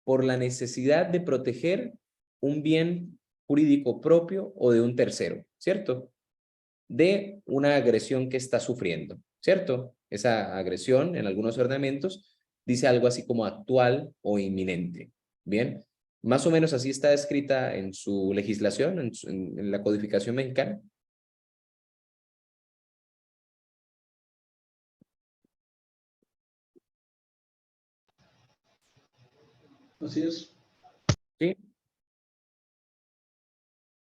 por la necesidad de proteger un bien jurídico propio o de un tercero, ¿cierto? De una agresión que está sufriendo, ¿cierto? Esa agresión, en algunos ordenamientos, dice algo así como actual o inminente, ¿bien? Más o menos así está descrita en su legislación, en la codificación mexicana. Así es. ¿Sí?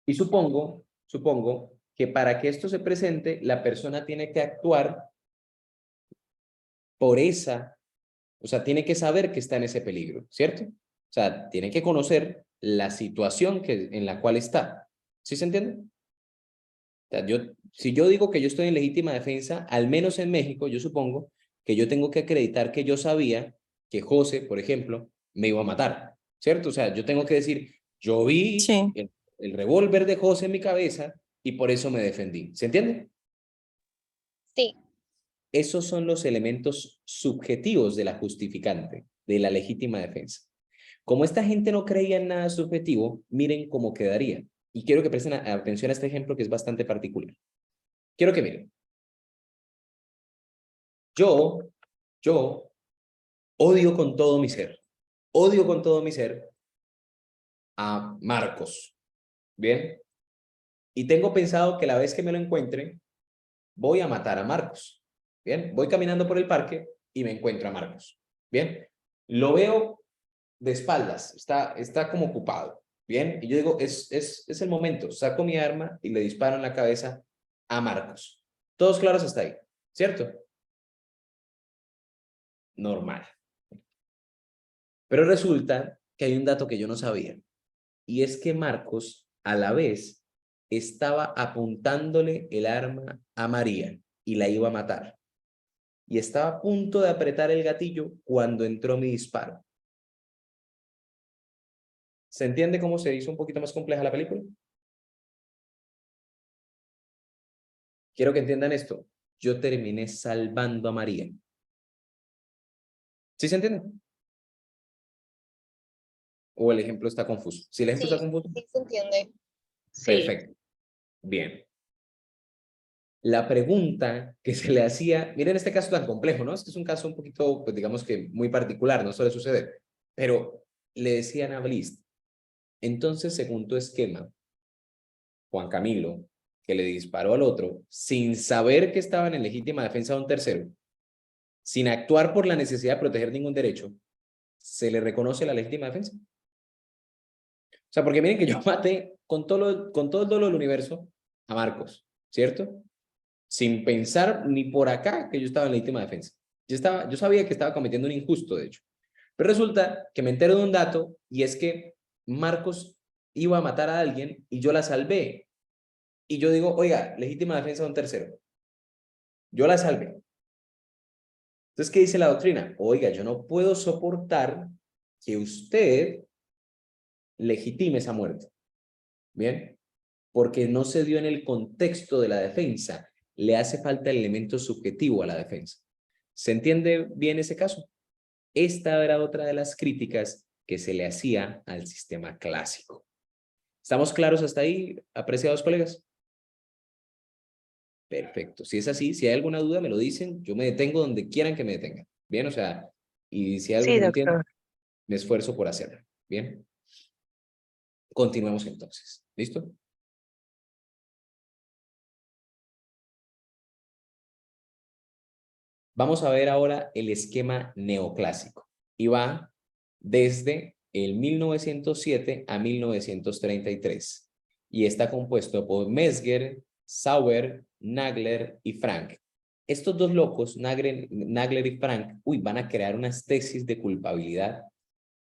Y supongo que para que esto se presente, la persona tiene que actuar por o sea, tiene que saber que está en ese peligro, ¿cierto? O sea, tiene que conocer la situación en la cual está. ¿Sí se entiende? O sea, si yo digo que yo estoy en legítima defensa, al menos en México, yo supongo que yo tengo que acreditar que yo sabía que José, por ejemplo, me iba a matar, ¿cierto? O sea, yo tengo que decir, yo vi Sí. el revólver de José en mi cabeza y por eso me defendí. ¿Se entiende? Sí. Esos son los elementos subjetivos de la justificante, de la legítima defensa. Como esta gente no creía en nada subjetivo, miren cómo quedaría. Y quiero que presten atención a este ejemplo que es bastante particular. Quiero que miren. Yo odio con todo mi ser a Marcos, ¿bien? Y tengo pensado que la vez que me lo encuentre, voy a matar a Marcos, ¿bien? Voy caminando por el parque y me encuentro a Marcos, ¿bien? Lo veo de espaldas, está como ocupado, ¿bien? Y yo digo, es el momento, saco mi arma y le disparo en la cabeza a Marcos. Todos claros hasta ahí, ¿cierto? Normal. Pero resulta que hay un dato que yo no sabía, y es que Marcos, a la vez, estaba apuntándole el arma a María y la iba a matar. Y estaba a punto de apretar el gatillo cuando entró mi disparo. ¿Se entiende cómo se hizo un poquito más compleja la película? Quiero que entiendan esto. Yo terminé salvando a María. ¿Sí se entiende? ¿O el ejemplo está confuso? Si el ejemplo está confuso, Sí, se entiende. perfecto. Bien. La pregunta que se le hacía, miren este caso tan complejo, ¿no? Este es un caso un poquito, pues digamos que muy particular, no suele suceder. Pero le decían a Bliss, entonces según tu esquema, Juan Camilo, que le disparó al otro, sin saber que estaba en legítima defensa de un tercero, sin actuar por la necesidad de proteger ningún derecho, ¿se le reconoce la legítima defensa? O sea, porque miren que yo maté con todo el dolor del universo a Marcos, ¿cierto? Sin pensar ni por acá que yo estaba en legítima defensa. Yo sabía que estaba cometiendo un injusto, de hecho. Pero resulta que me entero de un dato y es que Marcos iba a matar a alguien y yo la salvé. Y yo digo, oiga, legítima defensa de un tercero. Yo la salvé. Entonces, ¿qué dice la doctrina? Oiga, yo no puedo soportar que usted legitime esa muerte. ¿Bien? Porque no se dio en el contexto de la defensa. Le hace falta el elemento subjetivo a la defensa. ¿Se entiende bien ese caso? Esta era otra de las críticas que se le hacía al sistema clásico. ¿Estamos claros hasta ahí, apreciados colegas? Perfecto. Si es así, si hay alguna duda, me lo dicen. Yo me detengo donde quieran que me detengan. Bien, o sea, y si hay algo Sí, que no entiendo, doctor. me esfuerzo por hacerlo. Bien. Continuemos entonces. ¿Listo? Vamos a ver ahora el esquema neoclásico. Y va desde el 1907 a 1933. Y está compuesto por Mesger, Sauer, Nagler y Frank. Estos dos locos, Nagler y Frank, van a crear unas tesis de culpabilidad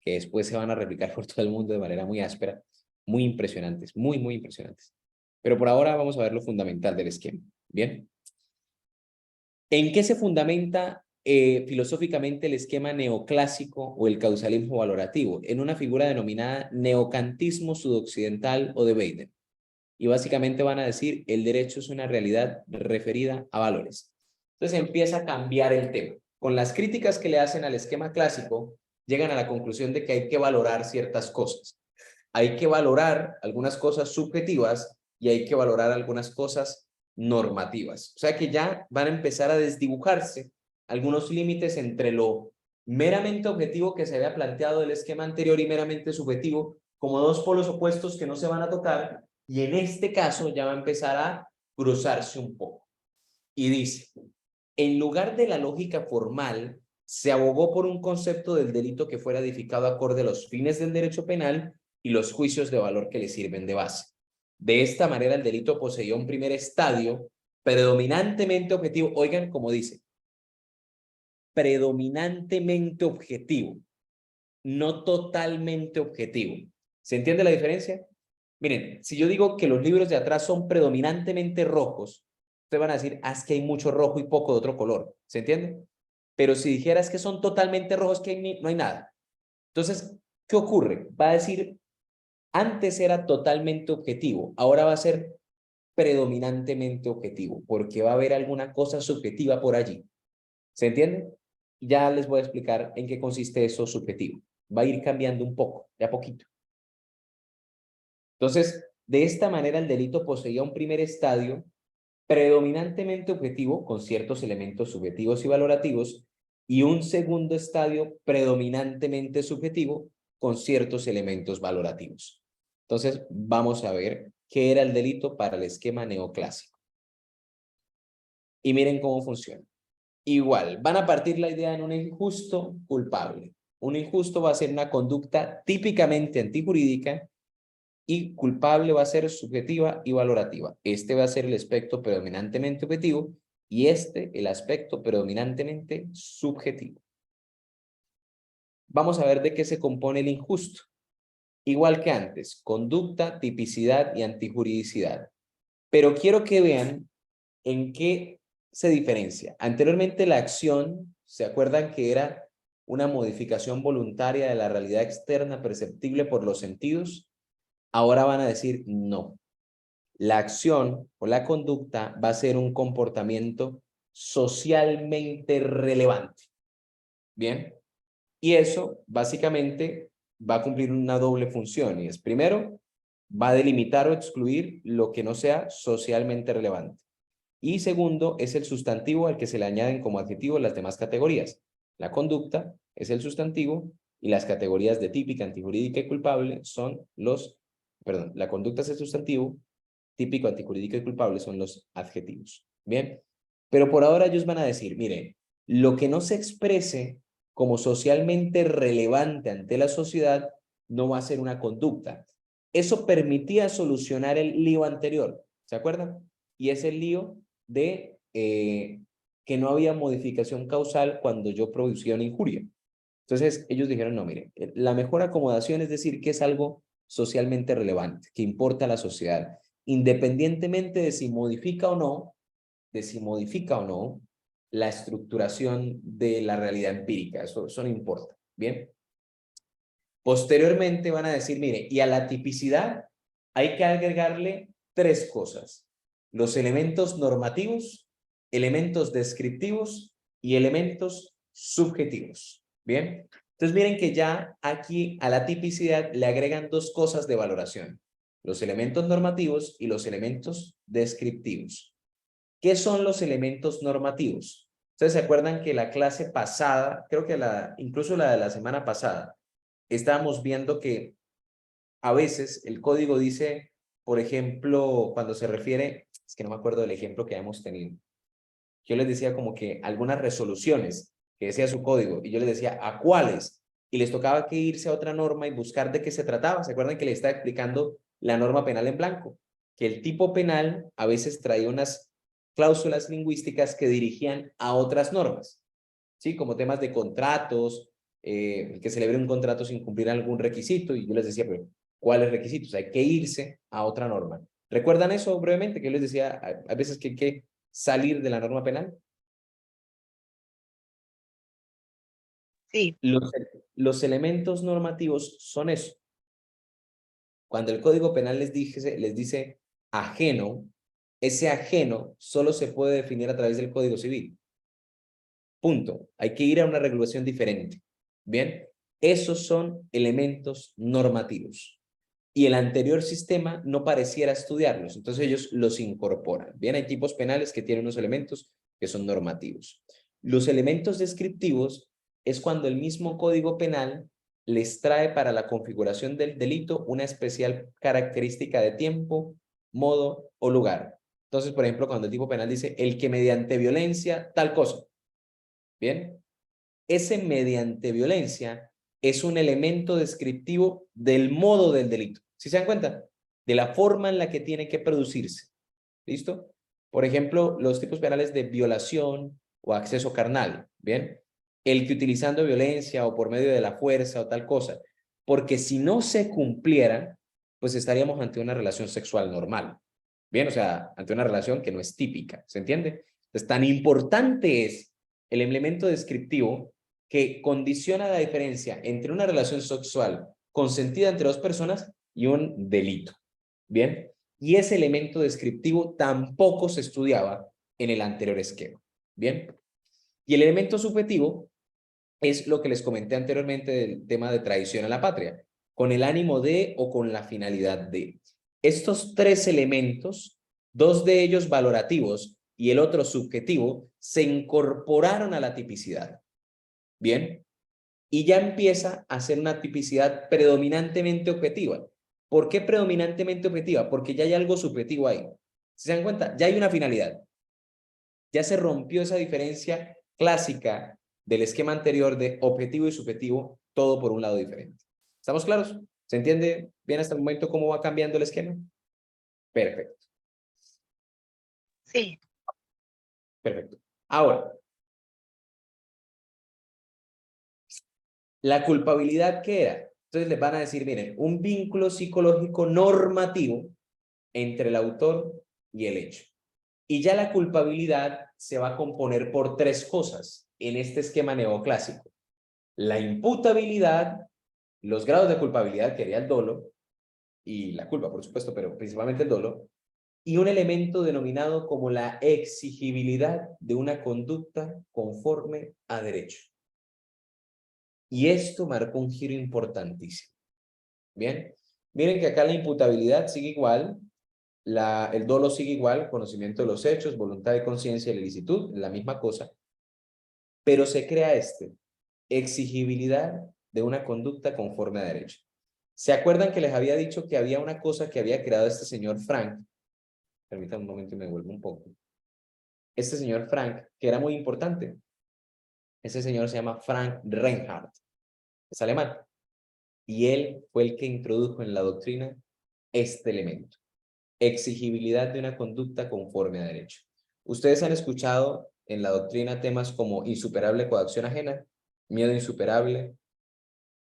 que después se van a replicar por todo el mundo de manera muy áspera, muy impresionantes, muy, muy impresionantes. Pero por ahora vamos a ver lo fundamental del esquema. ¿Bien? ¿En qué se fundamenta filosóficamente el esquema neoclásico o el causalismo valorativo? En una figura denominada neocantismo sudoccidental o de Weidel. Y básicamente van a decir, el derecho es una realidad referida a valores. Entonces empieza a cambiar el tema. Con las críticas que le hacen al esquema clásico, llegan a la conclusión de que hay que valorar ciertas cosas. Hay que valorar algunas cosas subjetivas y hay que valorar algunas cosas normativas. O sea que ya van a empezar a desdibujarse algunos límites entre lo meramente objetivo que se había planteado del esquema anterior y meramente subjetivo, como dos polos opuestos que no se van a tocar, y en este caso ya va a empezar a cruzarse un poco. Y dice, en lugar de la lógica formal, se abogó por un concepto del delito que fuera edificado acorde a los fines del derecho penal y los juicios de valor que le sirven de base. De esta manera, el delito poseía un primer estadio predominantemente objetivo. Oigan, como dice, predominantemente objetivo, no totalmente objetivo. ¿Se entiende la diferencia? Miren, si yo digo que los libros de atrás son predominantemente rojos, ustedes van a decir, es que hay mucho rojo y poco de otro color. ¿Se entiende? Pero si dijeras que son totalmente rojos, que no hay nada. Entonces, ¿qué ocurre? Va a decir, antes era totalmente objetivo, ahora va a ser predominantemente objetivo, porque va a haber alguna cosa subjetiva por allí. ¿Se entiende? Ya les voy a explicar en qué consiste eso subjetivo. Va a ir cambiando un poco, de a poquito. Entonces, de esta manera el delito poseía un primer estadio predominantemente objetivo con ciertos elementos subjetivos y valorativos y un segundo estadio predominantemente subjetivo con ciertos elementos valorativos. Entonces, vamos a ver qué era el delito para el esquema neoclásico. Y miren cómo funciona. Igual, van a partir la idea en un injusto culpable. Un injusto va a ser una conducta típicamente antijurídica y culpable va a ser subjetiva y valorativa. Este va a ser el aspecto predominantemente objetivo y este el aspecto predominantemente subjetivo. vamos a ver de qué se compone el injusto. Igual que antes, conducta, tipicidad y antijuridicidad. Pero quiero que vean en qué se diferencia. Anteriormente la acción, ¿se acuerdan que era una modificación voluntaria de la realidad externa perceptible por los sentidos? Ahora van a decir no. La acción o la conducta va a ser un comportamiento socialmente relevante. ¿Bien? Y eso básicamente va a cumplir una doble función. Y es, primero, va a delimitar o excluir lo que no sea socialmente relevante. Y segundo, es el sustantivo al que se le añaden como adjetivo las demás categorías. La conducta es el sustantivo y las categorías de típica, antijurídica y culpable son los, perdón, la conducta es el sustantivo, típico, antijurídico y culpable son los adjetivos. Bien, pero por ahora ellos van a decir, mire, lo que no se exprese como socialmente relevante ante la sociedad no va a ser una conducta. Eso permitía solucionar el lío anterior, ¿se acuerdan? Y es el lío de que no había modificación causal cuando yo producía una injuria. Entonces ellos dijeron, no, mire, la mejor acomodación es decir que es algo socialmente relevante, que importa a la sociedad, independientemente de si modifica o no, la estructuración de la realidad empírica, eso no importa, ¿bien? Posteriormente van a decir, mire, y a la tipicidad hay que agregarle tres cosas: los elementos normativos, elementos descriptivos y elementos subjetivos. Bien, entonces miren que ya aquí a la tipicidad le agregan dos cosas de valoración: los elementos normativos y los elementos descriptivos. ¿Qué son los elementos normativos? Ustedes se acuerdan que la clase pasada, creo que incluso la de la semana pasada, estábamos viendo que a veces el código dice, por ejemplo, cuando se refiere, es que no me acuerdo del ejemplo que hemos tenido. Yo les decía como que algunas resoluciones que decía su código y yo les decía ¿a cuáles? Y les tocaba que irse a otra norma y buscar de qué se trataba. ¿Se acuerdan que les estaba explicando la norma penal en blanco? Que el tipo penal a veces traía unas cláusulas lingüísticas que dirigían a otras normas, ¿sí? Como temas de contratos, que celebre un contrato sin cumplir algún requisito, y yo les decía, pero ¿cuáles requisitos? Hay que irse a otra norma. ¿Recuerdan eso brevemente? Que yo les decía, a veces que hay que salir de la norma penal. Sí, Los elementos normativos son eso. Cuando el Código Penal les dice ajeno, ese ajeno solo se puede definir a través del Código Civil. Punto. Hay que ir a una regulación diferente. Bien, esos son elementos normativos. Y el anterior sistema no pareciera estudiarlos, entonces ellos los incorporan. Bien, hay tipos penales que tienen unos elementos que son normativos. Los elementos descriptivos es cuando el mismo Código Penal les trae para la configuración del delito una especial característica de tiempo, modo o lugar. Entonces, por ejemplo, cuando el tipo penal dice el que mediante violencia tal cosa, bien, ese mediante violencia es un elemento descriptivo del modo del delito. ¿Sí se dan cuenta? De la forma en la que tiene que producirse. ¿Listo? Por ejemplo, los tipos penales de violación o acceso carnal. ¿Bien? El que utilizando violencia o por medio de la fuerza o tal cosa. Porque si no se cumpliera, pues estaríamos ante una relación sexual normal. Bien, o sea, ante una relación que no es típica. ¿Se entiende? Entonces, tan importante es el elemento descriptivo que condiciona la diferencia entre una relación sexual consentida entre dos personas y un delito. ¿Bien? Y ese elemento descriptivo tampoco se estudiaba en el anterior esquema. ¿Bien? Y el elemento subjetivo es lo que les comenté anteriormente del tema de traición a la patria, con el ánimo de o con la finalidad de. Estos tres elementos, dos de ellos valorativos y el otro subjetivo, se incorporaron a la tipicidad. Bien, y ya empieza a ser una tipicidad predominantemente objetiva. ¿Por qué predominantemente objetiva? Porque ya hay algo subjetivo ahí. ¿Se dan cuenta? Ya hay una finalidad. Ya se rompió esa diferencia clásica del esquema anterior de objetivo y subjetivo, todo por un lado diferente. ¿Estamos claros? ¿Se entiende bien hasta el momento cómo va cambiando el esquema? Perfecto, sí. perfecto. Ahora, ¿La culpabilidad qué era? Entonces les van a decir, miren, un vínculo psicológico normativo entre el autor y el hecho. Y ya la culpabilidad se va a componer por tres cosas en este esquema neoclásico. La imputabilidad, los grados de culpabilidad, que sería el dolo, y la culpa, por supuesto, pero principalmente el dolo, y un elemento denominado como la exigibilidad de una conducta conforme a derecho. Y esto marcó un giro importantísimo. Bien, miren que acá la imputabilidad sigue igual, el dolo sigue igual, conocimiento de los hechos, voluntad de conciencia y la ilicitud, la misma cosa, pero se crea exigibilidad de una conducta conforme a derecho. ¿Se acuerdan que les había dicho que había una cosa que había creado este señor Frank? Permítanme un momento y me vuelvo un poco. Este señor Frank, que era muy importante. Ese señor se llama Frank Reinhardt. Es alemán. Y él fue el que introdujo en la doctrina este elemento. Exigibilidad de una conducta conforme a derecho. Ustedes han escuchado en la doctrina temas como insuperable coacción ajena, miedo insuperable.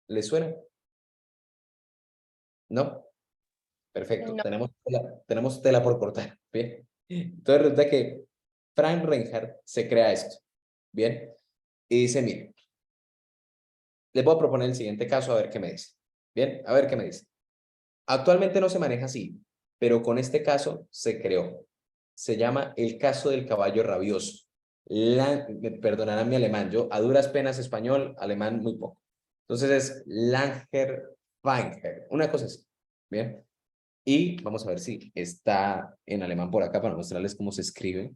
¿Les suena? ¿No? Perfecto. No. Tenemos tela por cortar. Bien. Entonces resulta que Frank Reinhardt se crea esto. Bien. Y dice, mire, les voy a proponer el siguiente caso a ver qué me dice. Bien, a ver qué me dice. Actualmente no se maneja así, pero con este caso se creó. Se llama el caso del caballo rabioso. Me perdonarán mi alemán, yo a duras penas español, alemán muy poco. Entonces es Langer-Feinger, una cosa así. Bien. Y vamos a ver si está en alemán por acá para mostrarles cómo se escribe.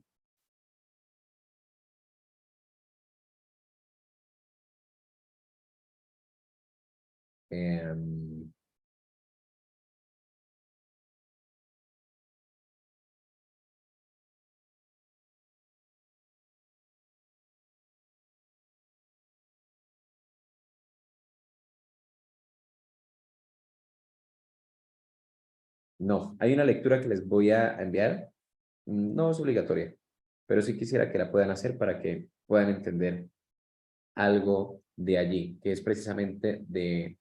No, hay una lectura que les voy a enviar. No es obligatoria, pero sí quisiera que la puedan hacer para que puedan entender algo de allí, que es precisamente de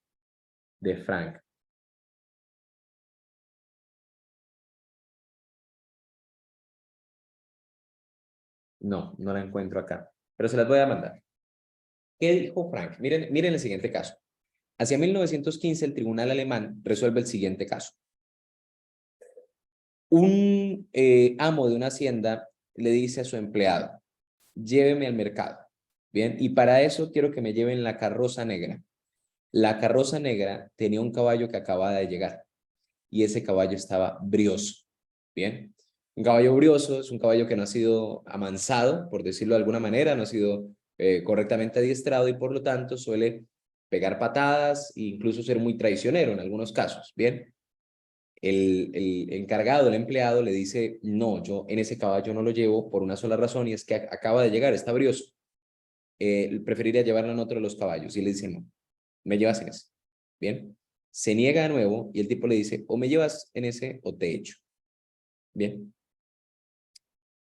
Frank. No, no la encuentro acá, pero se las voy a mandar. ¿Qué dijo Frank? Miren el siguiente caso. Hacia 1915 el tribunal alemán resuelve el siguiente caso. Un amo de una hacienda le dice a su empleado, lléveme al mercado. Bien, y para eso quiero que me lleven la carroza negra. La carroza negra tenía un caballo que acababa de llegar y ese caballo estaba brioso. Bien, un caballo brioso es un caballo que no ha sido amansado, por decirlo de alguna manera, no ha sido correctamente adiestrado y por lo tanto suele pegar patadas e incluso ser muy traicionero en algunos casos. Bien, el encargado, el empleado le dice, no, yo en ese caballo no lo llevo por una sola razón y es que acaba de llegar, está brioso. Preferiría llevarlo en otro de los caballos y le dice, no, me llevas en ese. Bien, se niega de nuevo y el tipo le dice, o me llevas en ese o te echo. Bien,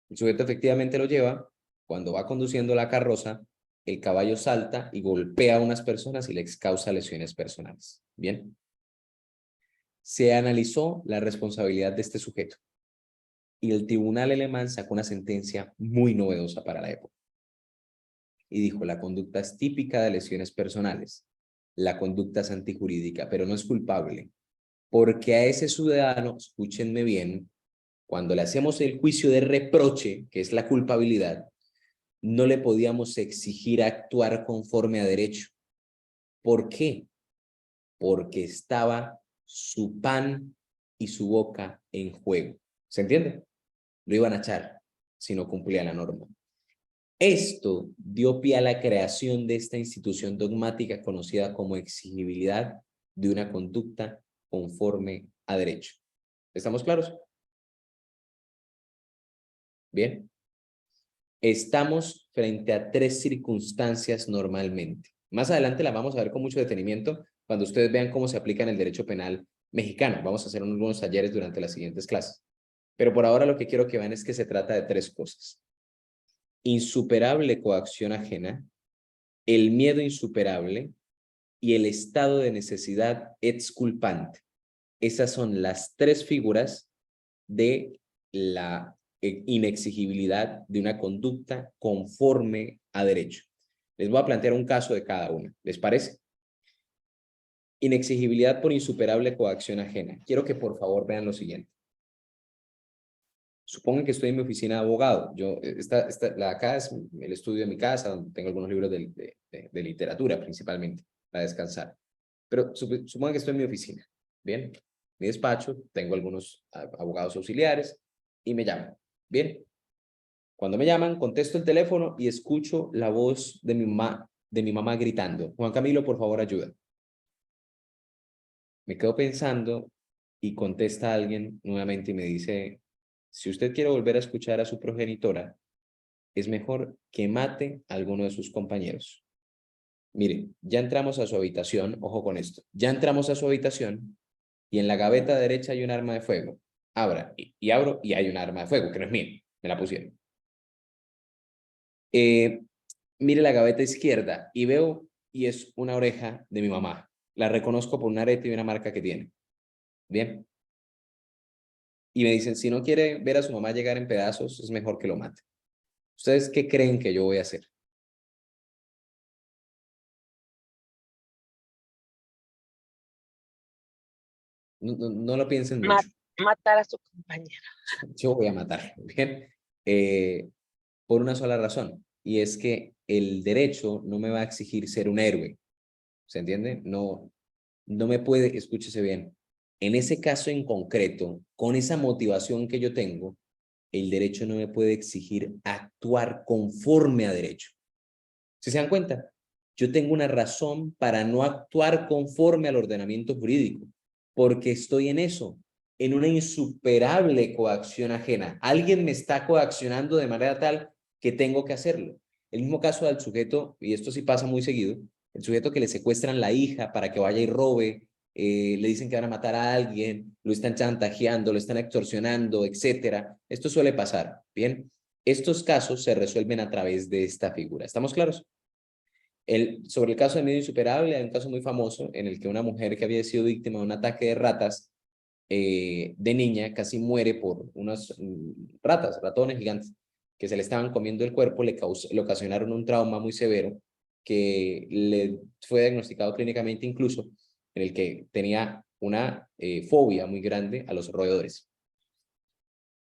el sujeto efectivamente lo lleva. Cuando va conduciendo la carroza, el caballo salta y golpea a unas personas y les causa lesiones personales. Bien, se analizó la responsabilidad de este sujeto y el tribunal alemán sacó una sentencia muy novedosa para la época. Y dijo, la conducta es típica de lesiones personales. La conducta es antijurídica, pero no es culpable. Porque a ese ciudadano, escúchenme bien, cuando le hacemos el juicio de reproche, que es la culpabilidad, no le podíamos exigir actuar conforme a derecho. ¿Por qué? Porque estaba su pan y su boca en juego. ¿Se entiende? Lo iban a echar si no cumplía la norma. Esto dio pie a la creación de esta institución dogmática conocida como exigibilidad de una conducta conforme a derecho. ¿Estamos claros? Bien. Estamos frente a tres circunstancias normalmente. Más adelante las vamos a ver con mucho detenimiento cuando ustedes vean cómo se aplica en el derecho penal mexicano. Vamos a hacer unos talleres durante las siguientes clases. Pero por ahora lo que quiero que vean es que se trata de tres cosas. Insuperable coacción ajena, el miedo insuperable y el estado de necesidad exculpante. Esas son las tres figuras de la inexigibilidad de una conducta conforme a derecho. Les voy a plantear un caso de cada una. ¿Les parece? Inexigibilidad por insuperable coacción ajena. Quiero que por favor vean lo siguiente. Supongan que estoy en mi oficina de abogado. Acá es el estudio de mi casa, donde tengo algunos libros de literatura principalmente, para descansar. Pero supongan que estoy en mi oficina. Bien, mi despacho, tengo algunos abogados auxiliares y me llaman. Bien, cuando me llaman, contesto el teléfono y escucho la voz de mi mamá gritando: Juan Camilo, por favor, ayuda. Me quedo pensando y contesta alguien nuevamente y me dice: si usted quiere volver a escuchar a su progenitora, es mejor que mate a alguno de sus compañeros. Mire, ya entramos a su habitación, ojo con esto, ya entramos a su habitación y en la gaveta derecha hay un arma de fuego. Abra y abro y hay un arma de fuego, que no es mía, me la pusieron. Mire la gaveta izquierda y veo y es una oreja de mi mamá. La reconozco por un arete y una marca que tiene. Bien. Y me dicen, si no quiere ver a su mamá llegar en pedazos, es mejor que lo mate. ¿Ustedes qué creen que yo voy a hacer? No lo piensen mucho. Matar a su compañera. Yo voy a matar. Bien. Por una sola razón. Y es que el derecho no me va a exigir ser un héroe. ¿Se entiende? No me puede, escúchese bien. En ese caso en concreto, con esa motivación que yo tengo, el derecho no me puede exigir actuar conforme a derecho. ¿Sí se dan cuenta? Yo tengo una razón para no actuar conforme al ordenamiento jurídico, porque estoy en eso, en una insuperable coacción ajena. Alguien me está coaccionando de manera tal que tengo que hacerlo. El mismo caso del sujeto, y esto sí pasa muy seguido, el sujeto que le secuestran la hija para que vaya y robe, le dicen que van a matar a alguien, lo están chantajeando, lo están extorsionando, etcétera. Esto suele pasar, ¿bien? Estos casos se resuelven a través de esta figura. ¿Estamos claros? Sobre el caso de medio insuperable, hay un caso muy famoso en el que una mujer que había sido víctima de un ataque de ratas de niña casi muere por unas ratones gigantes, que se le estaban comiendo el cuerpo, le ocasionaron un trauma muy severo que le fue diagnosticado clínicamente incluso, en el que tenía una fobia muy grande a los roedores.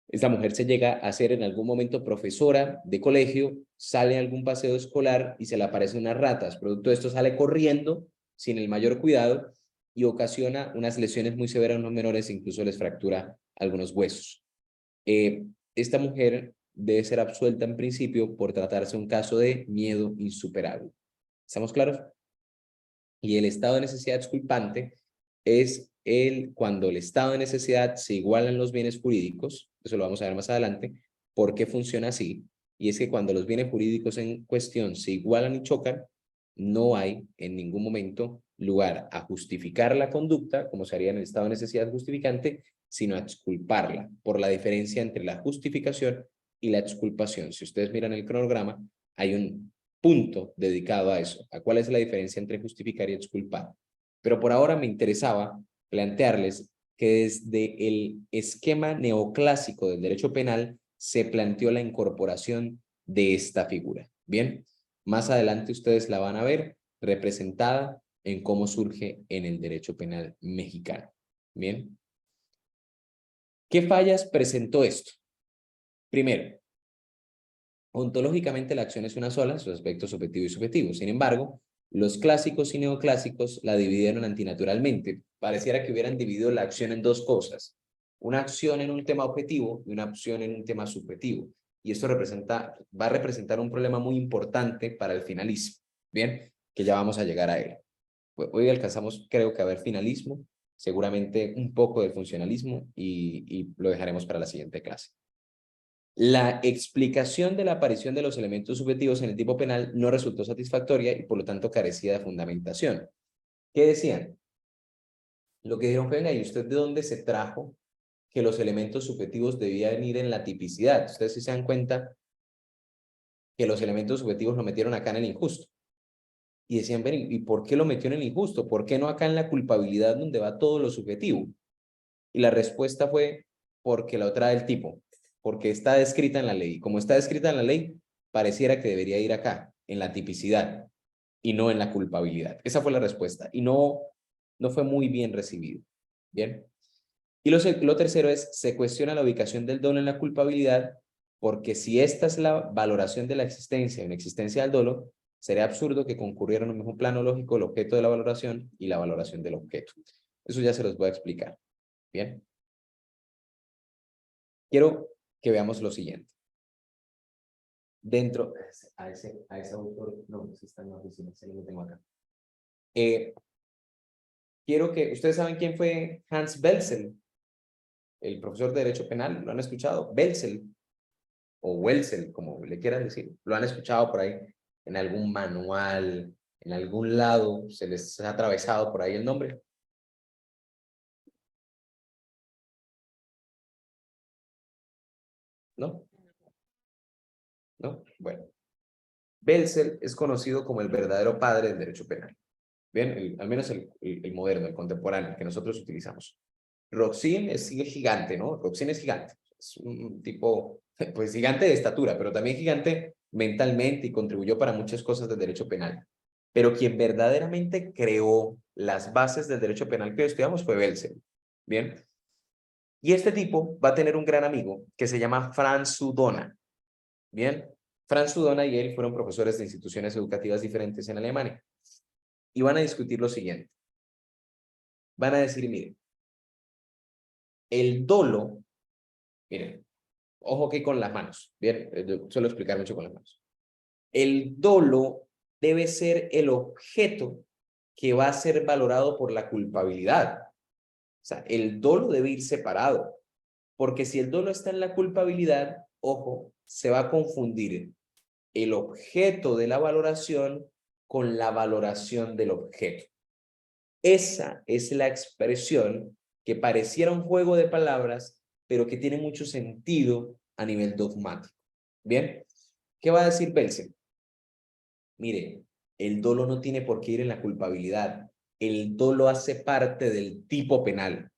Esta mujer se llega a ser en algún momento profesora de colegio, sale a algún paseo escolar y se le aparecen unas ratas. Producto de esto sale corriendo sin el mayor cuidado y ocasiona unas lesiones muy severas a unos menores, incluso les fractura algunos huesos. Esta mujer debe ser absuelta en principio por tratarse un caso de miedo insuperable. ¿Estamos claros? Y el estado de necesidad exculpante es cuando el estado de necesidad se igualan los bienes jurídicos, eso lo vamos a ver más adelante, por qué funciona así, y es que cuando los bienes jurídicos en cuestión se igualan y chocan, no hay en ningún momento lugar a justificar la conducta, como se haría en el estado de necesidad justificante, sino a exculparla, por la diferencia entre la justificación y la exculpación. Si ustedes miran el cronograma, hay un punto dedicado a eso, a cuál es la diferencia entre justificar y exculpar. Pero por ahora me interesaba plantearles que desde el esquema neoclásico del derecho penal se planteó la incorporación de esta figura. Bien, más adelante ustedes la van a ver representada en cómo surge en el derecho penal mexicano. Bien. ¿Qué fallas presentó esto? Primero, ontológicamente la acción es una sola, sus aspectos objetivo y subjetivo. Sin embargo, los clásicos y neoclásicos la dividieron antinaturalmente. Pareciera que hubieran dividido la acción en dos cosas. Una acción en un tema objetivo y una acción en un tema subjetivo. Y esto va a representar un problema muy importante para el finalismo. Bien, que ya vamos a llegar a él. Hoy alcanzamos, creo que a ver finalismo, seguramente un poco del funcionalismo y lo dejaremos para la siguiente clase. La explicación de la aparición de los elementos subjetivos en el tipo penal no resultó satisfactoria y por lo tanto carecía de fundamentación. ¿Qué decían? Lo que dijeron fue, venga, ¿y usted de dónde se trajo que los elementos subjetivos debían ir en la tipicidad? Ustedes sí se dan cuenta que los elementos subjetivos lo metieron acá en el injusto. Y decían, ven, ¿y por qué lo metió en el injusto? ¿Por qué no acá en la culpabilidad donde va todo lo subjetivo? Y la respuesta fue, porque la otra del tipo, porque está descrita en la ley. Como está descrita en la ley, pareciera que debería ir acá, en la tipicidad, y no en la culpabilidad. Esa fue la respuesta, y no fue muy bien recibido. Bien. Y lo tercero es, se cuestiona la ubicación del dolo en la culpabilidad, porque si esta es la valoración de la existencia o inexistencia del dolo, sería absurdo que concurrieran en un mismo plano lógico el objeto de la valoración y la valoración del objeto. Eso ya se los voy a explicar. Bien. Quiero que veamos lo siguiente. Dentro, a ese autor, no, si está en la oficina, se lo tengo acá. Quiero que, ¿ustedes saben quién fue Hans Belzel? El profesor de Derecho Penal, ¿lo han escuchado? Belzel, o Welzel, como le quieran decir. ¿Lo han escuchado por ahí en algún manual, en algún lado? ¿Se les ha atravesado por ahí el nombre? ¿No? ¿No? Bueno. Belzel es conocido como el verdadero padre del derecho penal. Bien, al menos el moderno, el contemporáneo, que nosotros utilizamos. Roxin es gigante, ¿no? Roxin es gigante. Es un tipo, pues gigante de estatura, pero también gigante mentalmente y contribuyó para muchas cosas del derecho penal. Pero quien verdaderamente creó las bases del derecho penal que estudiamos fue Belzel. Bien. Y este tipo va a tener un gran amigo que se llama Franz Sudona. Bien. Franz Sudona y él fueron profesores de instituciones educativas diferentes en Alemania. Y van a discutir lo siguiente. Van a decir, miren, el dolo, miren, ojo que con las manos, bien, yo suelo explicar mucho con las manos. El dolo debe ser el objeto que va a ser valorado por la culpabilidad. O sea, el dolo debe ir separado, porque si el dolo está en la culpabilidad, ojo, se va a confundir el objeto de la valoración con la valoración del objeto. Esa es la expresión que pareciera un juego de palabras, pero que tiene mucho sentido a nivel dogmático. ¿Bien? ¿Qué va a decir Belsen? Mire, el dolo no tiene por qué ir en la culpabilidad. El dolo hace parte del tipo penal.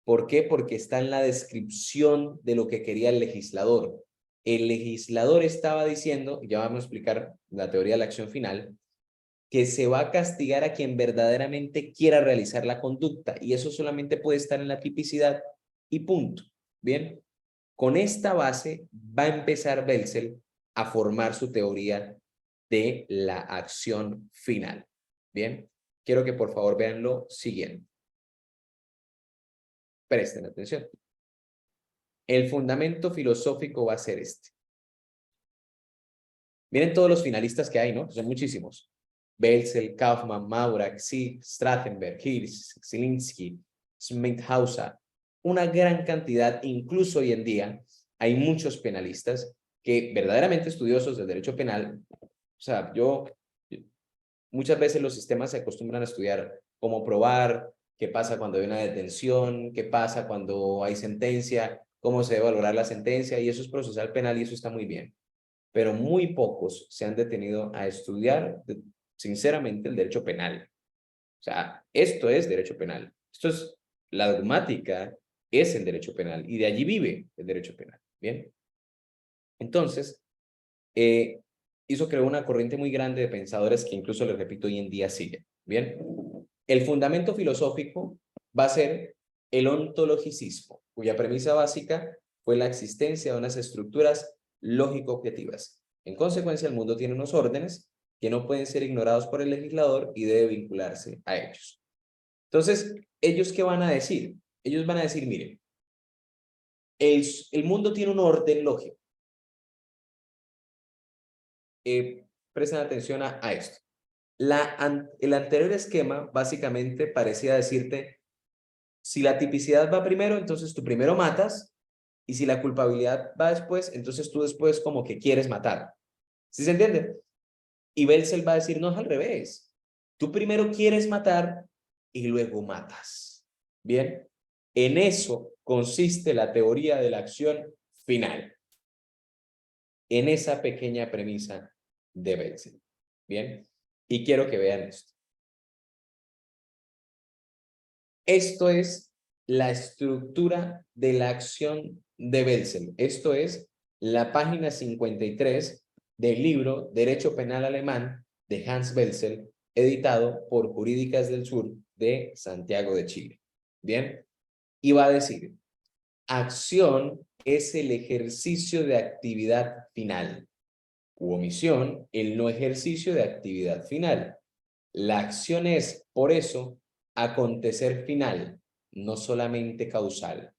¿Por qué? Porque está en la descripción de lo que quería el legislador. El legislador estaba diciendo, ya vamos a explicar la teoría de la acción final, que se va a castigar a quien verdaderamente quiera realizar la conducta, y eso solamente puede estar en la tipicidad y punto. Bien, con esta base va a empezar Belzel a formar su teoría de la acción final. Bien, quiero que por favor vean lo siguiente. Presten atención. El fundamento filosófico va a ser este. Miren todos los finalistas que hay, ¿no? Son muchísimos. Belzel, Kaufman, Maurak, Sieg, Strafenberg, Hirsch, Zielinski, Schmidhauser, una gran cantidad, incluso hoy en día, hay muchos penalistas que verdaderamente estudiosos del derecho penal, o sea, muchas veces los sistemas se acostumbran a estudiar cómo probar, qué pasa cuando hay una detención, qué pasa cuando hay sentencia, cómo se debe valorar la sentencia, y eso es procesal penal y eso está muy bien. Pero muy pocos se han detenido a estudiar sinceramente el derecho penal. O sea, esto es derecho penal. Esto es, la dogmática es el derecho penal y de allí vive el derecho penal. Bien. Entonces, eso creó una corriente muy grande de pensadores que incluso, les repito, hoy en día sigue. Bien. El fundamento filosófico va a ser el ontologicismo, cuya premisa básica fue la existencia de unas estructuras lógico-objetivas. En consecuencia, el mundo tiene unos órdenes que no pueden ser ignorados por el legislador y debe vincularse a ellos. Entonces, ¿ellos qué van a decir? Ellos van a decir, miren, el mundo tiene un orden lógico. Presten atención a esto. El anterior esquema básicamente parecía decirte, si la tipicidad va primero, entonces tú primero matas, y si la culpabilidad va después, entonces tú después como que quieres matar. ¿Sí se entiende? Y Belzel va a decir, no, es al revés. Tú primero quieres matar y luego matas. Bien, en eso consiste la teoría de la acción final. En esa pequeña premisa de Belzel. Bien, Y quiero que vean esto. Esto es la estructura de la acción de Wetzel. Esto es la página 53 del libro Derecho Penal Alemán de Hans Wetzel, editado por Jurídicas del Sur de Santiago de Chile. Bien, y va a decir, acción es el ejercicio de actividad final, u omisión, el no ejercicio de actividad final. La acción es, por eso, acontecer final, no solamente causal.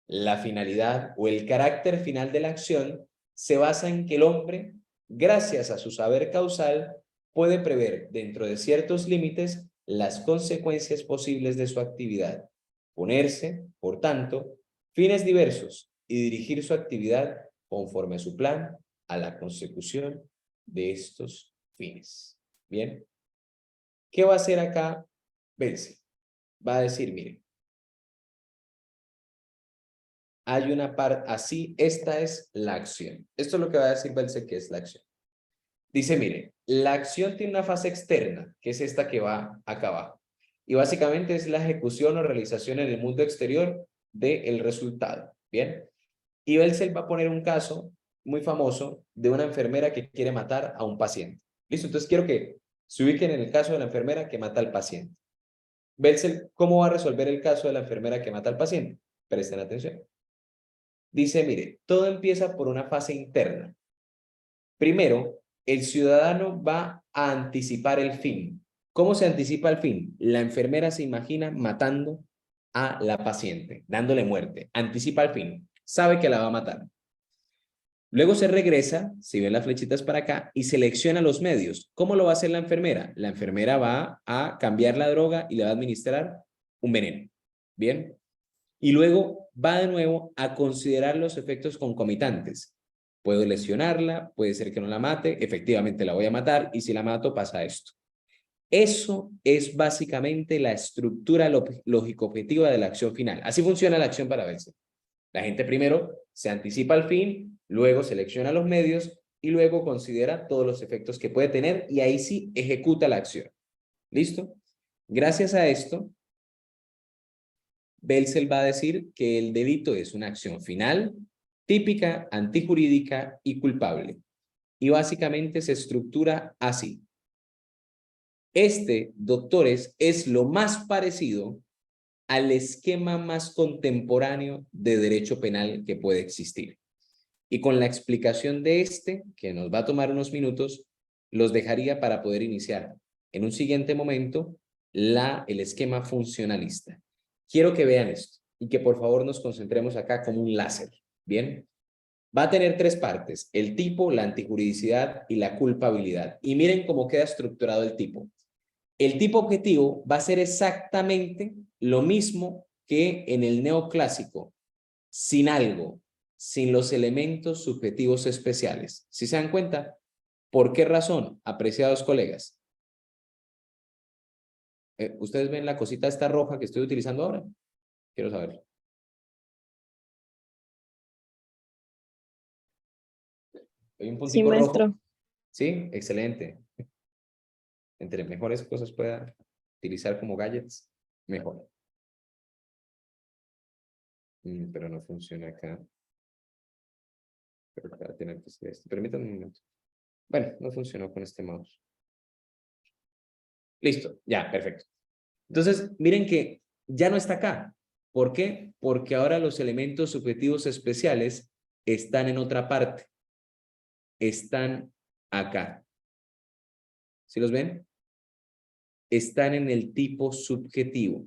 La finalidad o el carácter final de la acción se basa en que el hombre, gracias a su saber causal, puede prever dentro de ciertos límites las consecuencias posibles de su actividad, ponerse, por tanto, fines diversos y dirigir su actividad conforme a su plan a la consecución de estos fines. Bien, ¿qué va a hacer acá Wetzel? Va a decir, mire, hay una parte, así, esta es la acción. Esto es lo que va a decir Wetzel que es la acción. Dice, mire, la acción tiene una fase externa, que es esta que va acá abajo. Y básicamente es la ejecución o realización en el mundo exterior del resultado. Bien. Y Wetzel va a poner un caso muy famoso de una enfermera que quiere matar a un paciente. ¿Listo? Entonces quiero que se ubiquen en el caso de la enfermera que mata al paciente. Wetzel, ¿cómo va a resolver el caso de la enfermera que mata al paciente? Presten atención. Dice, mire, todo empieza por una fase interna. Primero, el ciudadano va a anticipar el fin. ¿Cómo se anticipa el fin? La enfermera se imagina matando a la paciente, dándole muerte. Anticipa el fin. Sabe que la va a matar. Luego se regresa, si ven las flechitas para acá, y selecciona los medios. ¿Cómo lo va a hacer la enfermera? La enfermera va a cambiar la droga y le va a administrar un veneno. ¿Bien? Y luego va de nuevo a considerar los efectos concomitantes. Puedo lesionarla, puede ser que no la mate, efectivamente la voy a matar, y si la mato pasa esto. Eso es básicamente la estructura lógico-objetiva de la acción final. Así funciona la acción para Wetzel. La gente primero se anticipa al fin, luego selecciona los medios y luego considera todos los efectos que puede tener y ahí sí ejecuta la acción. ¿Listo? Gracias a esto, Wetzel va a decir que el delito es una acción final, típica, antijurídica y culpable. Y básicamente se estructura así. Este, doctores, es lo más parecido al esquema más contemporáneo de derecho penal que puede existir. Y con la explicación de este, que nos va a tomar unos minutos, los dejaría para poder iniciar en un siguiente momento el esquema funcionalista. Quiero que vean esto y que por favor nos concentremos acá como un láser. Bien, va a tener tres partes: el tipo, la antijuridicidad y la culpabilidad. Y miren cómo queda estructurado el tipo. El tipo objetivo va a ser exactamente lo mismo que en el neoclásico, sin algo, sin los elementos subjetivos especiales. ¿Sí se dan cuenta? ¿Por qué razón, apreciados colegas? ¿Ustedes ven la cosita esta roja que estoy utilizando ahora? Quiero saber. Hay un Sí, puntico maestro. rojo. Sí, excelente. Entre mejores cosas pueda utilizar como gadgets, mejor. Pero no funciona acá. Pero para tener que ser esto. Permítanme un momento. Bueno, no funcionó con este mouse. Listo, ya, perfecto. Entonces, miren que ya no está acá. ¿Por qué? Porque ahora los elementos subjetivos especiales están en otra parte. Están acá. ¿Sí los ven? Están en el tipo subjetivo.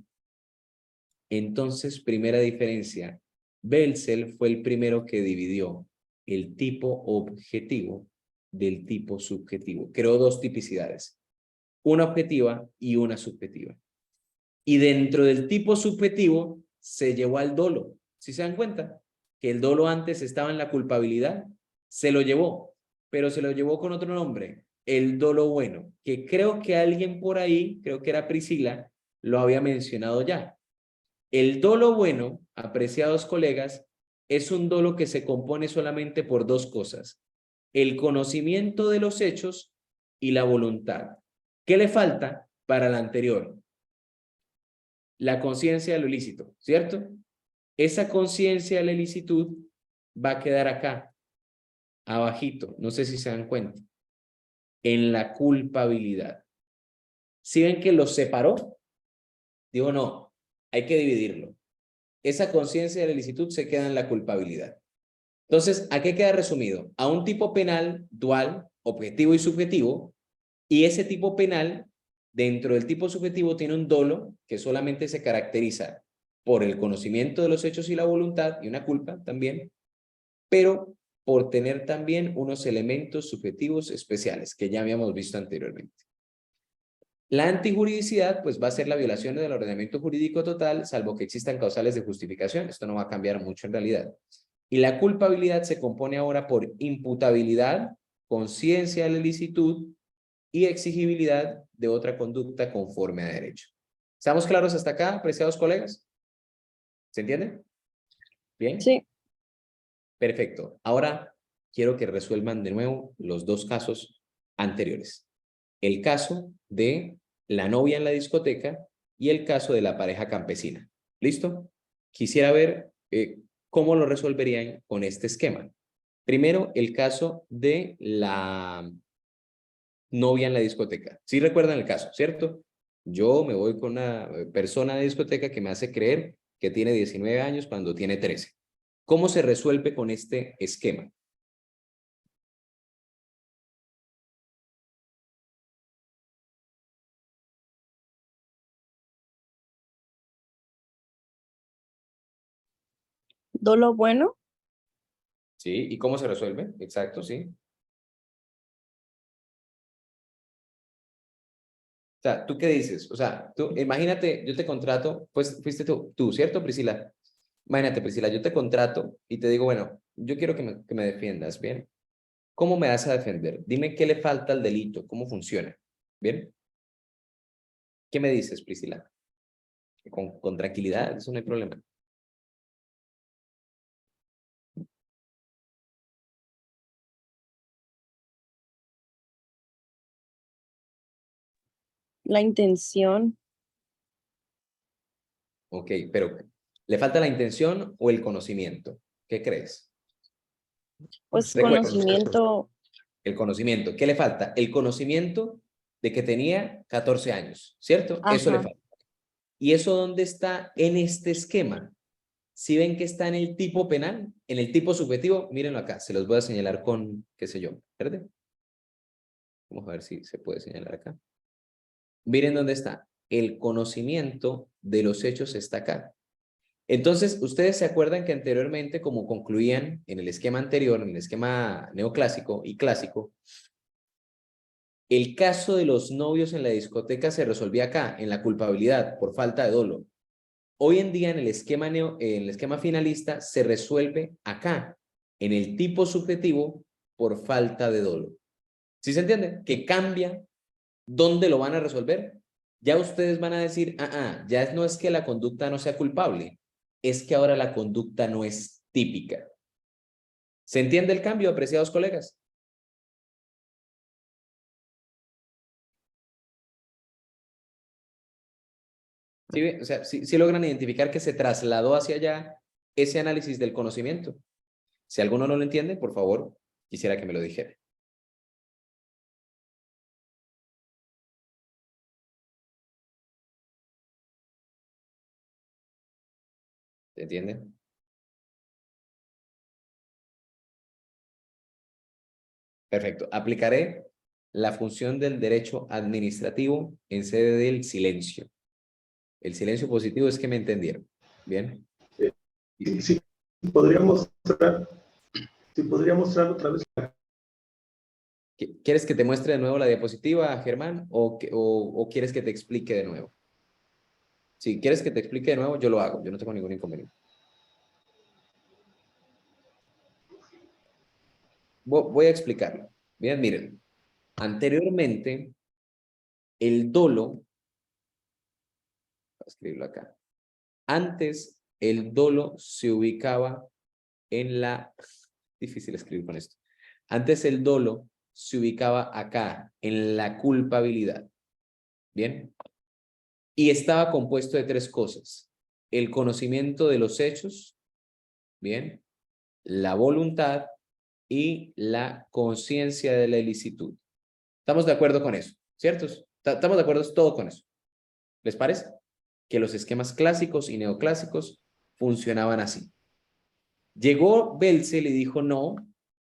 Entonces, primera diferencia. Wetzel fue el primero que dividió el tipo objetivo del tipo subjetivo. Creó dos tipicidades. Una objetiva y una subjetiva. Y dentro del tipo subjetivo se llevó al dolo. ¿Sí se dan cuenta? Que el dolo antes estaba en la culpabilidad, se lo llevó, pero se lo llevó con otro nombre, el dolo bueno, que creo que alguien por ahí, creo que era Priscila, lo había mencionado ya. El dolo bueno, apreciados colegas, es un dolo que se compone solamente por dos cosas: el conocimiento de los hechos y la voluntad. ¿Qué le falta para la anterior? La conciencia de lo ilícito, ¿cierto? Esa conciencia de la ilicitud va a quedar acá, abajito, no sé si se dan cuenta, en la culpabilidad. ¿Sí ven que lo separó? Digo, no, hay que dividirlo. Esa conciencia de la ilicitud se queda en la culpabilidad. Entonces, ¿a qué queda resumido? A un tipo penal dual, objetivo y subjetivo, y ese tipo penal, dentro del tipo subjetivo, tiene un dolo que solamente se caracteriza por el conocimiento de los hechos y la voluntad, y una culpa también, pero por tener también unos elementos subjetivos especiales que ya habíamos visto anteriormente. La antijuridicidad, pues va a ser la violación del ordenamiento jurídico total, salvo que existan causales de justificación. Esto no va a cambiar mucho en realidad. Y la culpabilidad se compone ahora por imputabilidad, conciencia de la ilicitud y exigibilidad de otra conducta conforme a derecho. ¿Estamos claros hasta acá, apreciados colegas? ¿Se entiende? ¿Bien? Sí. Perfecto. Ahora quiero que resuelvan de nuevo los dos casos anteriores. El caso de la novia en la discoteca y el caso de la pareja campesina. ¿Listo? Quisiera ver cómo lo resolverían con este esquema. Primero, el caso de la novia en la discoteca. Sí recuerdan el caso, ¿cierto? Yo me voy con una persona de discoteca que me hace creer que tiene 19 años cuando tiene 13. ¿Cómo se resuelve con este esquema? Dolo bueno. ¿Sí? ¿Y cómo se resuelve? Exacto, sí. O sea, ¿tú qué dices? O sea, tú, imagínate, yo te contrato, pues fuiste tú, ¿cierto, Priscila? Imagínate, Priscila, yo te contrato y te digo, bueno, yo quiero que me defiendas, ¿bien? ¿Cómo me vas a defender? Dime qué le falta al delito, cómo funciona, ¿bien? ¿Qué me dices, Priscila? Con tranquilidad, eso no hay problema. La intención. Ok, pero ¿le falta la intención o el conocimiento? ¿Qué crees? Pues Recuerda, conocimiento. el conocimiento. ¿Qué le falta? El conocimiento de que tenía 14 años, ¿cierto? Eso le Ajá. falta. ¿Y eso dónde está en este esquema? Si ven que está en el tipo penal, en el tipo subjetivo, mírenlo acá, se los voy a señalar con, qué sé yo, ¿verdad? Vamos a ver si se puede señalar acá. Miren dónde está. El conocimiento de los hechos está acá. Entonces, ustedes se acuerdan que anteriormente, como concluían en el esquema anterior, en el esquema neoclásico y clásico, el caso de los novios en la discoteca se resolvía acá, en la culpabilidad, por falta de dolo. Hoy en día, en el esquema finalista, se resuelve acá, en el tipo subjetivo, por falta de dolo. ¿Sí se entiende? Que cambia dónde lo van a resolver. Ya ustedes van a decir, ya no es que la conducta no sea culpable, es que ahora la conducta no es típica. ¿Se entiende el cambio, apreciados colegas? ¿Sí? O sea, sí logran identificar que se trasladó hacia allá ese análisis del conocimiento. Si alguno no lo entiende, por favor, quisiera que me lo dijera. ¿Se entiende? Perfecto. Aplicaré la función del derecho administrativo en sede del silencio. El silencio positivo es que me entendieron. ¿Bien? Sí, podría mostrar otra vez. ¿Quieres que te muestre de nuevo la diapositiva, Germán? ¿O quieres que te explique de nuevo? Si quieres que te explique de nuevo, yo lo hago. Yo no tengo ningún inconveniente. Voy a explicarlo. Bien, miren. Anteriormente, el dolo, voy a escribirlo acá. Antes, el dolo se ubicaba en la... Difícil escribir con esto. Antes el dolo se ubicaba acá, en la culpabilidad. Bien. Y estaba compuesto de 3 cosas. El conocimiento de los hechos, bien, la voluntad y la conciencia de la ilicitud. ¿Estamos de acuerdo con eso? ¿Cierto? ¿Estamos de acuerdo todo con eso? ¿Les parece? Que los esquemas clásicos y neoclásicos funcionaban así. Llegó Belzel y dijo no,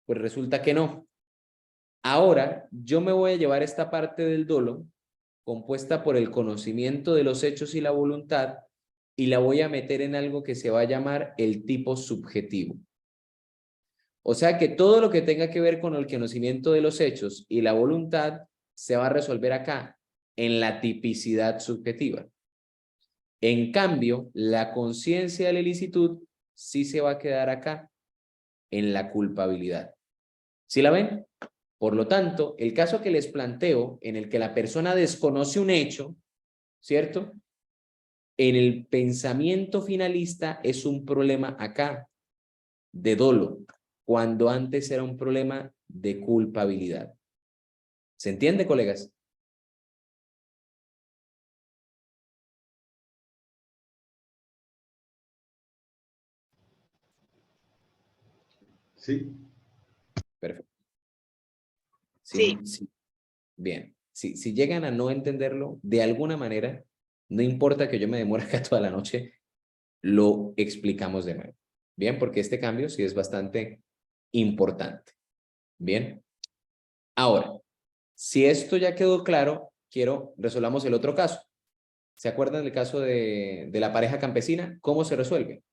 pues resulta que no. Ahora yo me voy a llevar esta parte del dolo compuesta por el conocimiento de los hechos y la voluntad y la voy a meter en algo que se va a llamar el tipo subjetivo. O sea que todo lo que tenga que ver con el conocimiento de los hechos y la voluntad se va a resolver acá, en la tipicidad subjetiva. En cambio, la conciencia de la ilicitud sí se va a quedar acá, en la culpabilidad. ¿Sí la ven? Por lo tanto, el caso que les planteo, en el que la persona desconoce un hecho, ¿cierto? En el pensamiento finalista es un problema acá, de dolo, cuando antes era un problema de culpabilidad. ¿Se entiende, colegas? Sí. Perfecto. Sí. Sí. Bien. Si llegan a no entenderlo, de alguna manera, no importa que yo me demore acá toda la noche, lo explicamos de nuevo. Bien, porque este cambio sí es bastante importante. Bien. Ahora, si esto ya quedó claro, resolvamos el otro caso. ¿Se acuerdan del caso de la pareja campesina? ¿Cómo se resuelve?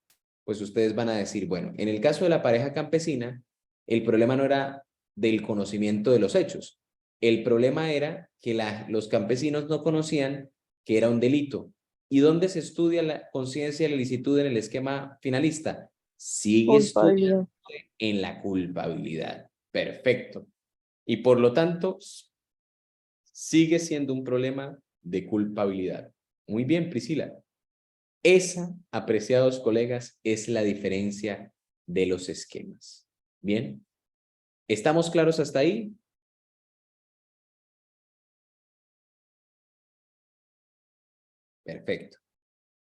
Pues ustedes van a decir, bueno, en el caso de la pareja campesina, el problema no era del conocimiento de los hechos. El problema era que los campesinos no conocían que era un delito. ¿Y dónde se estudia la conciencia de la ilicitud en el esquema finalista? Sigue Culpabilidad. estudiando en la culpabilidad. Perfecto. Y por lo tanto, sigue siendo un problema de culpabilidad. Muy bien, Priscila. Esa, apreciados colegas, es la diferencia de los esquemas. ¿Bien? ¿Estamos claros hasta ahí? Perfecto.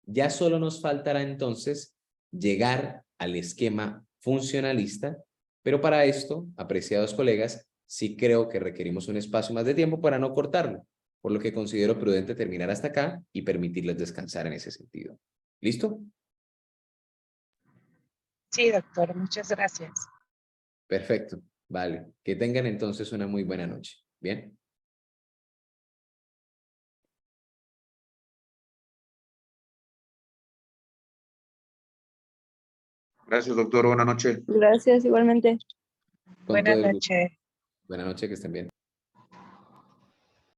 Ya solo nos faltará entonces llegar al esquema funcionalista, pero para esto, apreciados colegas, sí creo que requerimos un espacio más de tiempo para no cortarlo, por lo que considero prudente terminar hasta acá y permitirles descansar en ese sentido. ¿Listo? Sí, doctor, muchas gracias. Perfecto. Vale. Que tengan entonces una muy buena noche. ¿Bien? Gracias, doctor. Buenas noches. Gracias, igualmente. Con todo Buenas el gusto. noches. Buenas noches, que estén bien.